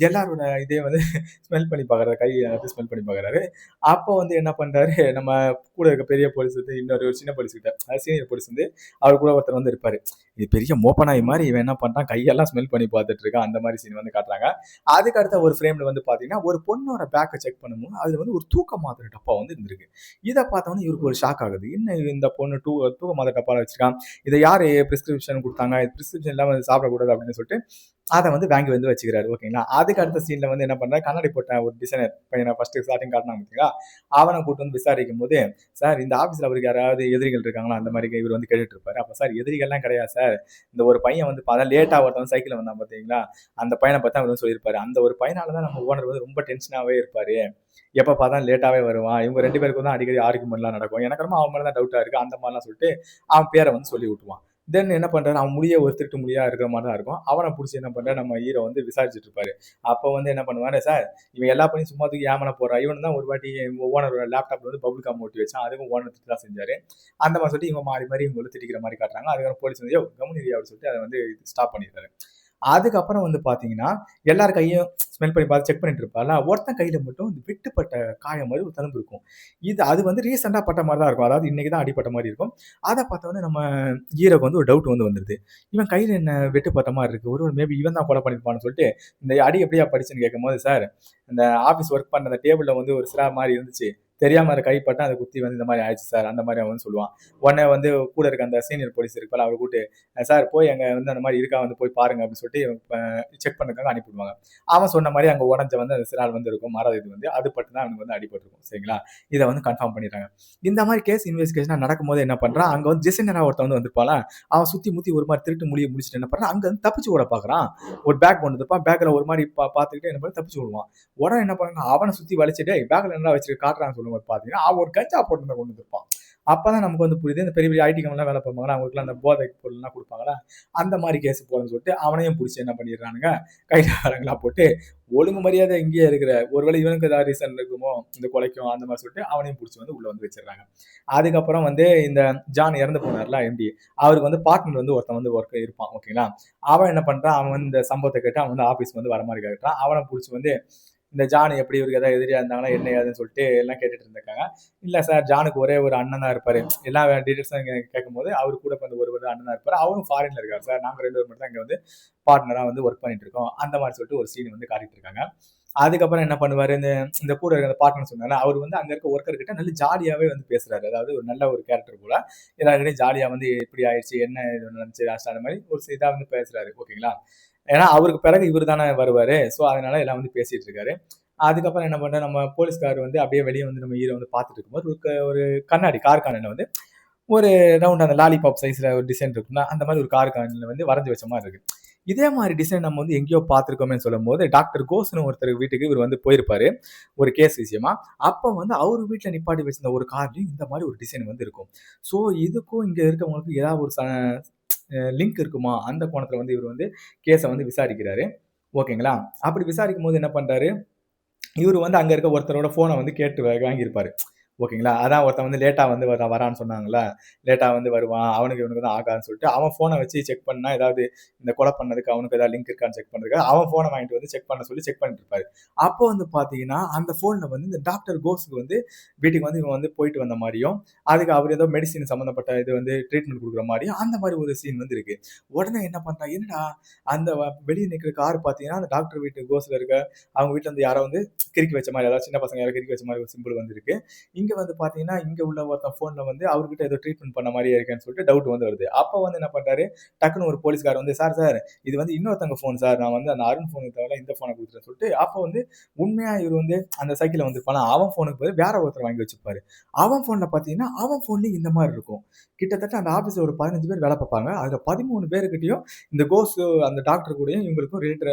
Speaker 1: எல்லாரோட இதே வந்து ஸ்மெல் பண்ணி பார்க்கறாரு. கை வந்து ஸ்மெல் பண்ணி பார்க்கறாரு. அப்போ வந்து என்ன பண்றாரு, நம்ம கூட இருக்க பெரிய போலீஸ் வந்து இன்னொரு சின்ன போலீஸ் கிட்ட, அதாவது சீனியர் போலீஸ் வந்து அவர் கூட ஒருத்தர் வந்து இருப்பாரு. இது பெரிய மோப்பனாய் மாதிரி இவன் என்ன பண்றான், கையெல்லாம் ஸ்மெல் பண்ணி பார்த்துட்டு இருக்கான். அந்த மாதிரி சீன் வந்து காட்டுறாங்க. அதுக்கு அடுத்த ஒரு ஃப்ரேம்ல வந்து பாத்தீங்கன்னா, ஒரு பொண்ணோட பேக்கை செக் பண்ணும்போது அதுல வந்து ஒரு தூக்க மாத்திரை டப்பா வந்து இருந்திருக்கு. இதை பார்த்தோன்னே இவருக்கு ஒரு ஷாக் ஆகுது. என்ன இந்த பொண்ணு தூக்க மாத்திரை டப்பால வச்சிருக்கான், இதை யாரு பிரிஸ்கிரிப்ஷன் கொடுத்தாங்க, பிரிஸ்கிரிப்ஷன் இல்லாம சாப்பிடக்கூடாது அப்படின்னு சொல்லிட்டு அதை வந்து வாங்கி வந்து வச்சுக்கிறாரு. ஓகேங்களா. அதுக்கு அடுத்த சீன்ல வந்து என்ன பண்றாரு, கண்ணாடி போட்ட ஒரு டிசைனர் பையனை ஃபர்ஸ்ட் ஸ்டார்டிங் காட்டினாங்க பார்த்தீங்களா, அவனை கூட்டு வந்து விசாரிக்கும் போது, சார் இந்த ஆஃபீஸில் அவருக்கு யாராவது எதிரிகள் இருக்காங்களா அந்த மாதிரி இவர் வந்து கேட்டுட்டு இருப்பாரு. அப்போ சார் எதிரிகள்லாம் கிடையாது சார், இந்த ஒரு பையன் வந்து பார்த்தா லேட்டாக ஒருத்தவன் சைக்கிள் வந்தான் பார்த்தீங்களா, அந்த பையனை பார்த்தா அவர் வந்து சொல்லியிருப்பாரு, அந்த ஒரு பையனால தான் நம்ம ஓனர் வந்து ரொம்ப டென்ஷனாகவே இருப்பாரு, எப்போ பார்த்தா லேட்டாகவே வருவான், இவங்க 2 பேருக்கும் தான் அடிக்கடி ஆர்குமெண்ட்லாம் நடக்கும், எனக்கு ரொம்ப அவன் மேலே தான் டவுட்டாக இருக்குது அந்த மாதிரிலாம் சொல்லிட்டு அவன் பேரை வந்து சொல்லி விட்டுவான். தென் என்ன பண்றாரு, அவன் முடிய ஒரு திருட்டு முடியா இருக்கிற மாதிரி தான் இருக்கும். அவனை பிடிச்சி என்ன பண்றாரு, நம்ம ஹீரோ வந்து விசாரிச்சுட்டு இருப்பாரு. அப்போ வந்து என்ன பண்ணுவாரு, சார் இவன் எல்லா பணியும் சும்மா தூக்கி ஏமாற போறான், இவன் தான் ஒரு வாட்டி ஓனரோட லேப்டாப்ல வந்து பபுள் காம் ஒட்டி வச்சான், அதுவும் ஓனர் திட்டு தான் செஞ்சாரு. அந்த மாதிரி சொல்லிட்டு இவங்க மாறி மாறி இவங்க திட்டிக்கிற மாதிரி காட்டுறாங்க. அதுக்கப்புறம் போலீஸ் வந்து யோ கவனிரியா அப்படின்னு சொல்லிட்டு அதை வந்து ஸ்டாப் பண்ணிடுறாரு. அதுக்கப்புறம் வந்து பார்த்தீங்கன்னா, எல்லார் கையும் ஸ்மெல் பண்ணி பார்த்து செக் பண்ணிட்டு இருப்பார்ல, ஒருத்தன் கையில மட்டும் இந்த வெட்டுப்பட்ட காயம் மாரி ஒரு தழும்பு இருக்கும். அது வந்து ரீசென்ட்டா பட்ட மாரி தான் இருக்கும். அதாவது இன்னைக்கு தான் அடிபட்ட மாரி இருக்கும். அத பார்த்தோனே நம்ம ஹீரோக்கு வந்து ஒரு டவுட் வந்து வந்துருது. இவன் கையில என்ன வெட்டுப்பட்ட மாரி இருக்கு. ஒருவேள மேபி இவன் தான் கொலை பண்ணியிருப்பான்னு சொல்லிட்டு, இந்த அடி எப்படியா பட்டுச்சுன்னு கேட்கும்போது, சார் இந்த ஆஃபீஸ் ஒர்க் பண்ண அந்த டேபிள்ல வந்து ஒரு சிரா மாரி இருந்துச்சு. தெரியாம அது கைப்பட்டா அத குத்தி வந்து இந்த மாரி ஆயிடுச்சு சார். அந்த மாரி அவன் வந்து சொல்லுவான். உடனே வந்து கூட இருக்க அந்த சீனியர் போலீஸ் இருப்பார்ல, அவர கூட்டு சார் போய் அங்க வந்து அந்த மாரி இருக்கா வந்து போய் பாருங்க அப்படின்னு சொல்லிட்டு செக் பண்ணதுக்காக அனுப்பிவிடுவாங்க. அவன் சொன்ன மாரி அங்க உடஞ்ச வந்து அந்த சிறால் வந்து இருக்கும். மர இது வந்து அது பட்டு தான் அவனுக்கு வந்து அடிபட்டிருக்கும். சரிங்களா? இத வந்து கன்ஃபார்ம் பண்ணிடுறாங்க. இந்த மாரி கேஸ் இன்வெஸ்டிகேஷனா நடக்கும்போது என்ன பண்றான், அங்க வந்து ஜெசிண்டரா ஒருத்தன் வந்து வந்திருப்பான்ல, அவன் சுத்தி முத்தி ஒரு மாரி திருட்டு முடிய முடிச்சுட்டு என்ன பண்றான், அங்க இருந்து தப்பிச்சு ஓட பார்க்குறான். ஒரு பேக் கொண்டு வந்திருப்பான். பேக்ல ஒரு மாரி பார்த்துக்கிட்டு என்ன பண்ண தப்பிச்சு ஓடுவான். உடனே என்ன பண்ணாங்க, அவன சுத்தி வளைச்சு டேய் பேக்ல என்னடா வச்சிருக்க காட்டுறான்னு சொல்லும்போது பார்த்தீங்கன்னா, அவன் ஒரு கஞ்சா போட்டு கொண்டு வந்திருப்பான். அப்பதான் நமக்கு வந்து புரியுது, இந்த பெரிய பெரிய ஐடி கம்பெனிலாம் வேலை பார்ப்பாங்கல்ல, அவங்களுக்குலாம் அந்த போதை பொருள்லாம் குடுப்பாங்கல்ல, அந்த மாரி கேஸ் போடுறேன்னு சொல்லிட்டு அவனையும் புடிச்சு என்ன பண்ணிடுறானுங்க, கைது காரங்களா போட்டு ஒழுங்கு மரியாதை இங்கேயே இருக்கிற, ஒருவேளை இவனுக்கு ஏதாவது ரீசன் இருக்குமோ இந்த கொலைக்கும் அந்த மாதிரி சொல்லிட்டு அவனையும் புடிச்சு வந்து உள்ள வந்து வச்சிடுறாங்க. அதுக்கப்புறம் வந்து இந்த ஜான் இறந்து போனார்ல எம்டி, அவருக்கு வந்து பார்ட்னர் வந்து ஒருத்தன் வந்து ஒர்க் இருப்பான். ஓகேங்களா? அவன் என்ன பண்றான், அவன் வந்து இந்த சம்பவத்தை கேட்டு அவன் வந்து ஆபீஸ் வந்து வர மாதிரி கேட்கறான். அவனை புடிச்சு வந்து இந்த ஜான் எப்படி இவருக்கு ஏதாவது எதிரியா இருந்தாங்களா என்ன ஏதுன்னு சொல்லிட்டு எல்லாம் கேட்டுட்டு இருந்திருக்காங்க. இல்ல சார் ஜானுக்கு ஒரே ஒரு அண்ணன் தான் இருப்பாரு. எல்லா டீடைல்ஸும் கேட்கும்போது அவரு கூட வந்து ஒரு அண்ணன் தான் இருப்பாரு. அவரும் ஃபாரின்ல இருக்காரு சார். நாங்க 2 பேரும் மட்டும் தான் இங்க வந்து பார்ட்னரா வந்து ஒர்க் பண்ணிட்டு இருக்கோம். அந்த மாதிரி சொல்லிட்டு ஒரு சீன் வந்து காட்டிட்டு இருக்காங்க. அதுக்கப்புறம் என்ன பண்ணுவாரு, இந்த இந்த கூட இருக்க அந்த பார்ட்னர் சொன்னார்ல, அவர் வந்து அங்க இருக்க ஒர்க்கர் கிட்ட நல்ல ஜாலியாவே வந்து பேசுறாரு. அதாவது ஒரு நல்ல ஒரு கேரக்டர் போல. எல்லார்கிட்டயும் ஜாலியா வந்து இப்படி ஆயிடுச்சு, என்ன இது நடந்துச்சு லாஸ்ட்டா அந்த மாதிரி ஒரு இதா வந்து பேசுறாரு. ஓகேங்களா? ஏன்னா அவருக்கு பிறகு இவரு தானே வருவாரு. ஸோ அதனால எல்லாம் வந்து பேசிட்டு இருக்காரு. அதுக்கப்புறம் என்ன பண்றாரு, நம்ம போலீஸ்காரர் வந்து அப்படியே வெளிய வந்து நம்ம ஹீரோ வந்து பார்த்துட்டு இருக்கும்போது, ஒரு கண்ணாடி கார் கண்ணாடில வந்து ஒரு ரவுண்டா அந்த லாலிபாப் சைஸ்ல ஒரு டிசைன் இருக்கும்ல, அந்த மாதிரி ஒரு கார் கண்ணாடில வந்து வரைஞ்சு வச்ச மாரி இருக்கு. இதே மாரி டிசைன் நம்ம வந்து எங்கேயோ பார்த்துருக்கோமேன்னு சொல்லும்போது, டாக்டர் கோஸ்ன்னு ஒருத்தர் வீட்டுக்கு இவரு வந்து போயிருப்பாரு. ஒரு கேஸ் விஷயமா. அப்ப வந்து அவரு வீட்ல நிப்பாட்டி வச்சிருந்த ஒரு கார்லயும் இந்த மாரி ஒரு டிசைன் வந்து இருக்கும். ஸோ இதுக்கும் இங்க இருக்கவங்களுக்கும் ஏதாவது ஒரு லிங்க் இருக்குமா? அந்த கோணத்துல வந்து இவரு வந்து கேஸ வந்து விசாரிக்கிறாரு. ஓகேங்களா? அப்படி விசாரிக்கும்போது என்ன பண்றாரு, இவரு வந்து அங்க இருக்க ஒருத்தரோட ஃபோன வந்து கேட்டு வாங்கியிருப்பாரு. ஓகேங்களா? அதான் ஒருத்தன் வந்து லேட்டா வந்து வரான்னு சொன்னாங்கல்ல. லேட்டா வந்து வருவான். அவனுக்கு இவனுக்கு தான் ஆகாதுன்னு சொல்லிட்டு, அவன் ஃபோன வச்சு செக் பண்ணா ஏதாவது இந்த கொலை பண்ணதுக்கு அவனுக்கு ஏதாவது லிங்க் இருக்கான்னு செக் பண்றதுக்காக, அவன் ஃபோன வாங்கிட்டு வந்து செக் பண்ண சொல்லி செக் பண்ணிட்டு இருப்பாரு. அப்போ வந்து பார்த்தீங்கன்னா, அந்த ஃபோன்ல வந்து இந்த டாக்டர் கோஸ்க்கு வந்து வீட்டுக்கு வந்து இவன் வந்து போயிட்டு வந்த மாரியும், அதுக்கு அவரு ஏதோ மெடிசின் சம்மந்தப்பட்ட இது வந்து ட்ரீட்மெண்ட் குடுக்குற மாரியும், அந்த மாரி ஒரு சீன் வந்து இருக்கு. உடனே என்ன பண்றான், என்னடா அந்த வெளிய நிக்கிற கார் பார்த்தீங்கன்னா, அந்த டாக்டர் வீட்டு கோஸ்ட்ல இருக்க அவங்க வீட்ல இருந்து யாரோ வந்து கிறுக்கி வச்ச மாரி, அதாவது சின்ன பசங்க யாரோ கிறுக்கி வச்ச மாரி ஒரு சிம்பிள் வந்து இருக்கு. இங்க இங்க வந்து பார்த்தீங்கன்னா, இங்க உள்ள ஒருத்தன் ஃபோன்ல வந்து அவர்கிட்ட ஏதோ ட்ரீட்மெண்ட் பண்ண மாரியே இருக்கேன்னு சொல்லிட்டு டவுட் வந்து வருது. அப்ப வந்து என்ன பண்றாரு, டக்குனு ஒரு போலீஸ்காரர் வந்து, "சார் சார் இது வந்து இன்னொருத்தவங்க ஃபோன் சார். நான் வந்து அந்த அருண் ஃபோனுக்கு பதிலா இந்த ஃபோன குடுத்துட்டேன்னு" சொல்லிட்டு அப்ப வந்து உண்மையா இவரு வந்து அந்த சைக்கிள்ல வந்திருப்பான்ல, அவன் ஃபோனுக்கு பதிலா வேற ஒருத்தர் வாங்கி வச்சிருப்பாரு. அவன் ஃபோன்ல பார்த்தீங்கன்னா, அவன் ஃபோன்லயும் இந்த மாரி இருக்கும். கிட்டத்தட்ட அந்த ஆஃபீஸ்ல ஒரு 15 பேர் வேல பார்ப்பாங்க. அதுல 13 பேர்கிட்டயும் இந்த அந்த டாக்டர் கூடயும் இவங்களுக்கும்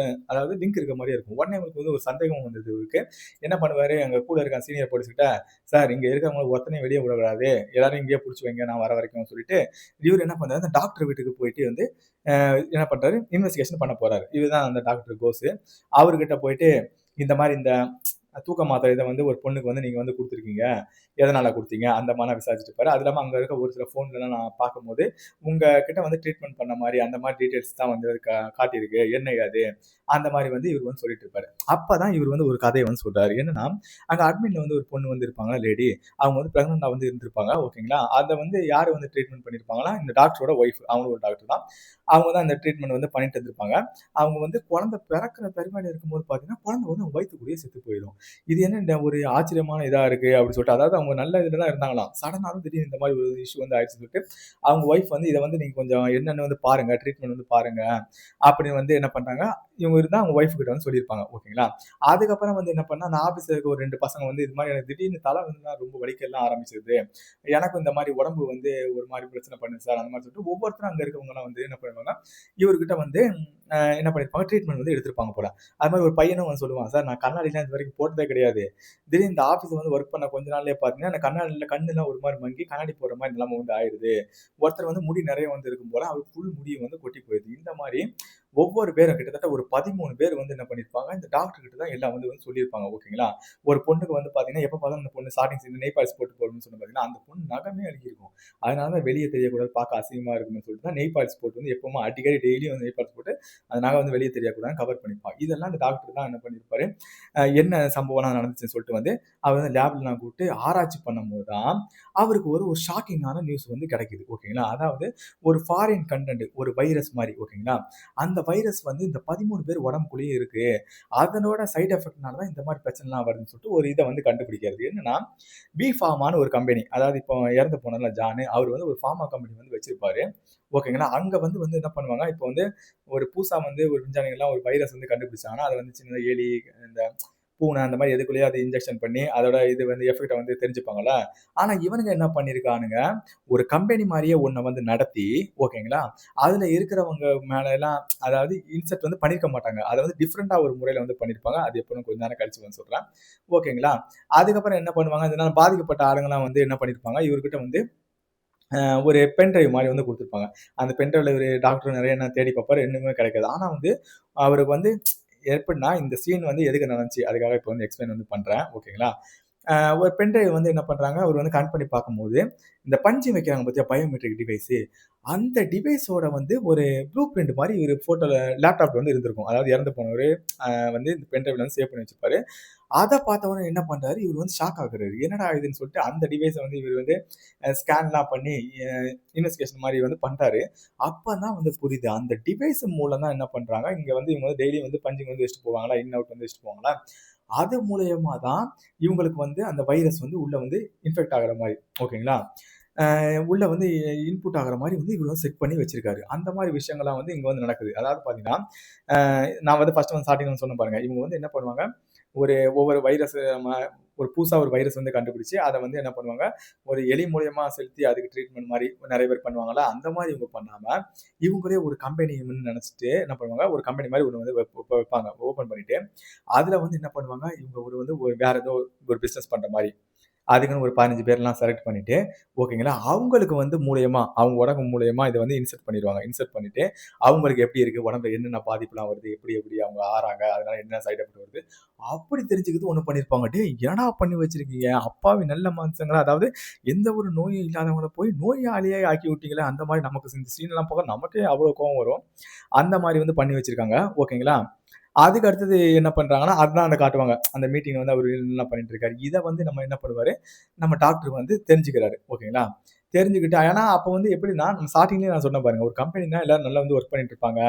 Speaker 1: அதாவது லிங்க் இருக்க மாரியே இருக்கும். உடனே இவருக்கு வந்து ஒரு சந்தேகம் வந்தது இவருக்கு. என்ன பண்ணுவாரு, அங்க கூட இருக்க சீனியர் போலீஸ்கிட்ட, "சார் இங்க இருக்கிறவங்க ஒருத்தனையும் வெளிய விடக்கூடாது. எல்லாரையும் இங்கேயே புடிச்சு வைங்க நான் வர வரைக்கும்" சொல்லிட்டு, இவரு என்ன பண்றாரு, அந்த டாக்டர் வீட்டுக்கு போயிட்டு வந்து என்ன பண்றாரு, இன்வெஸ்டிகேஷன் பண்ண போறாரு. இவர்தான் அந்த டாக்டர் கோசு. அவர்கிட்ட போயிட்டு, இந்த மாரி இந்த தூக்க மாத்திரை இத வந்து ஒரு பொண்ணுக்கு வந்து நீங்க வந்து குடுத்துருக்கீங்க. எதனால குடுத்தீங்க? அந்த மாரிலாம் விசாரிச்சுட்டு இருப்பாரு. அது இல்லாம அங்க இருக்க ஒரு சில ஃபோன்லலாம் நான் பார்க்கும்போது, உங்க கிட்ட வந்து ட்ரீட்மெண்ட் பண்ண மாரி, அந்த மாரி டீட்டெயில்ஸ் தான் வந்து காட்டியிருக்கு. என்னைய அது? அந்த மாரி வந்து இவரு வந்து சொல்லிட்டு இருப்பாரு. அப்பதான் இவரு வந்து ஒரு கதைய வந்து சொல்றாரு. என்னன்னா, அங்க அட்மின்ல வந்து ஒரு பொண்ணு வந்து இருப்பாங்க லேடி. அவங்க வந்து பிரெக்னன்ட்டா வந்து இருந்திருப்பாங்க. ஓகேங்களா? அத வந்து யாரு வந்து ட்ரீட்மெண்ட் பண்ணியிருப்பாங்கன்னா, இந்த டாக்டரோட ஒய்ஃப். அவங்களும் ஒரு டாக்டர் தான். அவங்க தான் இந்த ட்ரீட்மெண்ட் வந்து பண்ணிட்டு இருந்திருப்பாங்க. அவங்க வந்து குழந்தை பிறக்கிற தருவாயில இருக்கும்போது பார்த்தீங்கன்னா, குழந்தை வந்து அவங்க வயித்துக்குள்ளேயே செத்து போயிரும். இது என்ன இந்த ஒரு ஆச்சரியமான இதா இருக்கு அப்படின்னு சொல்லிட்டு, அதாவது அவங்க நல்ல இதுல தான் இருந்தாங்களாம். சடனா வந்து திடீர்னு இந்த மாதிரி ஒரு இஷ்யூ வந்து ஆயிடுச்சுன்னு சொல்லிட்டு, அவங்க ஒய்ஃப் வந்து இத வந்து நீங்க கொஞ்சம் என்னன்னு வந்து பாருங்க, ட்ரீட்மெண்ட் வந்து பாருங்க அப்படின்னு வந்து என்ன பண்றாங்க, இவங்க இருந்தா அவங்க ஒய்ஃப் கிட்ட வந்து சொல்லியிருப்பாங்க. ஓகேங்களா? அதுக்கப்புறம் வந்து என்ன பண்ணா, அந்த ஆஃபீஸ்ல இருக்க ஒரு 2 பசங்க வந்து இது மாதிரி எனக்கு திடீர்னு தல வந்து ரொம்ப வலிக்கலாம் ஆரம்பிச்சது. எனக்கும் இந்த மாதிரி உடம்பு வந்து ஒரு மாதிரி பிரச்சனை பண்ணுது சார். அந்த மாதிரி சொல்லிட்டு ஒவ்வொருத்தரும் அங்க இருக்கவங்கலாம் வந்து என்ன பண்ணுவாங்க, இவர்கிட்ட வந்து என்ன பண்ணியிருப்பாங்க, ட்ரீட்மெண்ட் வந்து எடுத்திருப்பாங்க போல. அது மாதிரி ஒரு பையனும் வந்து சொல்லுவான், "சார் நான் கண்ணாடிலாம் இதுவரைக்கும் போட்டதே கிடையாது. திடீர்னு இந்த ஆஃபீஸ்ல வந்து ஒர்க் பண்ண கொஞ்ச நாள்லயே பார்த்தீங்கன்னா, எனக்கு கண்ணாடில கண்ணுலாம் ஒரு மாரி மங்கி கண்ணாடி போடுற மாரி நிலைமை வந்து ஆயிருது. ஒருத்தர் வந்து முடி நெறைய வந்து இருக்கும் போல, அவருக்கு ஃபுல் முடியும் வந்து கொட்டி போயிருது." இந்த மாரி ஒவ்வொரு பேரும் கிட்டத்தட்ட ஒரு 13 பேர் வந்து என்ன பண்ணியிருப்பாங்க, இந்த டாக்டர் கிட்ட தான் எல்லாம் வந்து சொல்லியிருப்பாங்க. ஓகேங்களா? ஒரு பொண்ணுக்கு வந்து பார்த்தீங்கன்னா, எப்ப பார்த்தாலும் அந்த பொண்ணு ஸ்டார்ட்டிங் சீன்ல நெயில் பாலிஷ் போட்டு போகணும்னு சொன்னேன் பார்த்தீங்கன்னா, அந்த பொண்ணு நகமே அழுகியிருக்கும். அதனால தான் வெளிய தெரியக்கூடாது, பார்க்க அசிங்கமா இருக்கும்னு சொல்லிட்டு தான் நெயில் பாலிஷ் போட்டு வந்து எப்பவுமே அடிக்கடி டெய்லியும் வந்து நெயில் பாலிஷ் போட்டு அந்த நகை வந்து வெளிய தெரியக்கூடாதுன்னு கவர் பண்ணியிருப்பான். இதெல்லாம் அந்த டாக்டர் தான் என்ன பண்ணியிருப்பாரு, என்ன சம்பவம்லாம் நடந்துச்சுன்னு சொல்லிட்டு வந்து அவர் வந்து லேப்லலாம் கூப்பிட்டு ஆராய்ச்சி பண்ணும்போது தான், அவருக்கு ஒரு ஒரு ஷாக்கிங்கான நியூஸ் வந்து கிடைக்குது. ஓகேங்களா? அதாவது ஒரு ஃபாரின் கன்டென்ட் ஒரு வைரஸ் மாரி. ஓகேங்களா? அந்த வைரஸ் வந்து இந்த 13 பேர் உடம்புக்குள்ளேயே இருக்கு. அதனோட சைட் எஃபெக்ட்னால தான் இந்த மாரி பிரச்சனைலாம் வருதுன்னு சொல்லிட்டு ஒரு இத வந்து கண்டுபிடிக்கிறது. என்னன்னா, பி-ஃபார்மான்னு ஒரு கம்பெனி. அதாவது இப்போ இறந்து போனார்ல ஜானு, அவரு வந்து ஒரு ஃபார்மா கம்பெனி வந்து வச்சிருப்பாரு. ஓகேங்களா? அங்க வந்து வந்து என்ன பண்ணுவாங்க, இப்போ வந்து ஒரு புதுசா வந்து ஒரு விஞ்ஞானிகள்லாம் ஒரு வைரஸ் வந்து கண்டுபிடிச்சாங்கன்னா, அத வந்து சின்னதா எலி, இந்த பூனை அந்த மாரி எதுக்குள்ளயோ அத இன்ஜெக்ஷன் பண்ணி, அதோட இது வந்து எஃபெக்ட்ட வந்து தெரிஞ்சுப்பாங்கல்ல. ஆனா இவனுங்க என்ன பண்ணியிருக்கானுங்க, ஒரு கம்பெனி மாரியே ஒண்ண வந்து நடத்தி, ஓகேங்களா? அதுல இருக்கிறவங்க மேல எல்லாம் அதாவது இன்செர்ட் வந்து பண்ணியிருக்க மாட்டாங்க. அத வந்து டிஃபரெண்ட்டா ஒரு முறையில வந்து பண்ணியிருப்பாங்க. அது எப்பன்னு கொஞ்ச நேரம் கழிச்சு வந்து சொல்றேன். ஓகேங்களா? அதுக்கப்புறம் என்ன பண்ணுவாங்க, இதனால பாதிக்கப்பட்ட ஆளுங்கலாம் வந்து என்ன பண்ணியிருப்பாங்க, இவர்கிட்ட வந்து ஒரு பென் டிரைவ் மாரி வந்து குடுத்துருப்பாங்க. அந்த பென் டிரைவ்ல இவரு டாக்டர் நெறைய தேடி பார்ப்பாரு. இன்னுமே கிடைக்காது. ஆனா வந்து அவருக்கு வந்து எப்படின்னா, இந்த சீன் வந்து எதுக்கு நடந்துச்சு? அதுக்காக இப்ப வந்து எக்ஸ்பிளைன் வந்து பண்றேன். ஓகேங்களா? ஒரு பென் டிரைவ் வந்து என்ன பண்றாங்க, அவரு வந்து கனெக்ட் பண்ணி பார்க்கும்போது, இந்த பஞ்சு வைக்கிறாங்க பார்த்தியா? Biometric device. அந்த டிவைஸோட வந்து ஒரு ப்ளூ பிரிண்ட் மாரி இவரு ஃபோட்டோல லேப்டாப்ல வந்து இருந்திருக்கும். அதாவது இறந்து போனவரு வந்து இந்த பென் டிரைவ்ல வந்து சேவ் பண்ணி வச்சிருப்பாரு. அத பார்த்தவுடனே என்ன பண்றாரு, இவரு வந்து ஷாக் ஆகுறாரு. என்னடா இதுன்னு சொல்லிட்டு அந்த டிவைஸ வந்து இவரு வந்து ஸ்கேன்லாம் பண்ணி அ இன்வெஸ்டிகேஷன் மாரி வந்து பண்றாரு. அப்பதான் வந்து புரியுது. அந்த டிவைஸ் மூலம் தான் என்ன பண்றாங்க, இங்க வந்து இவங்க வந்து டெய்லியும் வந்து பஞ்சிங் வந்து வச்சுட்டு போவாங்களா, இன் அவுட் வந்து வச்சுட்டு போவாங்களா, அது மூலியமா தான் இவங்களுக்கு வந்து அந்த வைரஸ் வந்து உள்ள வந்து இன்ஃபெக்ட் ஆகுற மாரி. ஓகேங்களா? உள்ள வந்து இன்புட் ஆகுற மாரி வந்து இவரு வந்து செட் பண்ணி வச்சிருக்காரு. அந்த மாரி விஷயங்கள்லாம் வந்து இங்க வந்து நடக்குது. அதாவது பார்த்தீங்கன்னா, நான் வந்து ஃபர்ஸ்ட் வந்து ஸ்டார்ட்டிங்ல சொன்னேன் பாருங்க. இவங்க வந்து என்ன பண்ணுவாங்க, ஒவ்வொரு வைரஸ் ஒரு புதுசா ஒரு வைரஸ் வந்து கண்டுபிடிச்சு, அத வந்து என்ன பண்ணுவாங்க, ஒரு எலி மூலியமா செலுத்தி அதுக்கு ட்ரீட்மெண்ட் மாரி நெறைய பேர் பண்ணுவாங்கல்ல, அந்த மாரி இவங்க பண்ணாம, இவங்களே ஒரு கம்பெனின்னு நெனச்சுட்டு என்ன பண்ணுவாங்க, ஒரு கம்பெனி மாரி ஒண்ணு வந்து வைப்பாங்க. ஓப்பன் பண்ணிட்டு, அதுல வந்து என்ன பண்ணுவாங்க, இவங்க ஒரு வேற ஏதோ ஒரு பிசினஸ் பண்ற மாரி. அதுக்குன்னு ஒரு 15 பேர்லாம் செலக்ட் பண்ணிட்டு, ஓகேங்களா? அவங்களுக்கு வந்து மூலியமா, அவங்க உடம்பு மூலியமா இத வந்து இன்செர்ட் பண்ணிருவாங்க. இன்செர்ட் பண்ணிட்டு, அவங்களுக்கு எப்படி இருக்கு? உடம்புல என்னென்ன பாதிப்புலாம் வருது? எப்படி எப்படி அவங்க ஆறாங்க? அதனால என்ன சைட் எஃபெக்ட் வருது? அப்படி தெரிஞ்சுக்கிட்டு ஒண்ணு பண்ணியிருப்பாங்க. "டேய் என்னடா பண்ணி வச்சிருக்கீங்க? அப்பாவி நல்ல மனுசங்களா அதாவது எந்த ஒரு நோயும் இல்லாதவங்கள போய் நோயாளியா ஆக்கி விட்டீங்களே!" அந்த மாரி நமக்கு இந்த சீன்லாம் பார்க்க நமக்கே அவ்வளோ கோவம் வரும். அந்த மாரி வந்து பண்ணி வச்சிருக்காங்க. ஓகேங்களா? அதுக்கு அடுத்தது என்ன பண்றாங்கன்னா, அதுதான் அந்த காட்டுவாங்க. அந்த மீட்டிங்ல வந்து அவரு என்னலாம் பண்ணிட்டு இருக்காரு. இத வந்து நம்ம என்ன பண்ணுவாரு, நம்ம டாக்டர் வந்து தெரிஞ்சுக்கிறாரு. ஓகேங்களா? தெரிஞ்சுக்கிட்டு ஏன்னா அப்போ வந்து எப்படின்னா நம்ம ஸ்டார்டிங்லேயே நான் சொன்ன பாருங்க ஒரு கம்பெனினா எல்லாரும் நல்லா வந்து ஒர்க் பண்ணிட்டு இருப்பாங்க.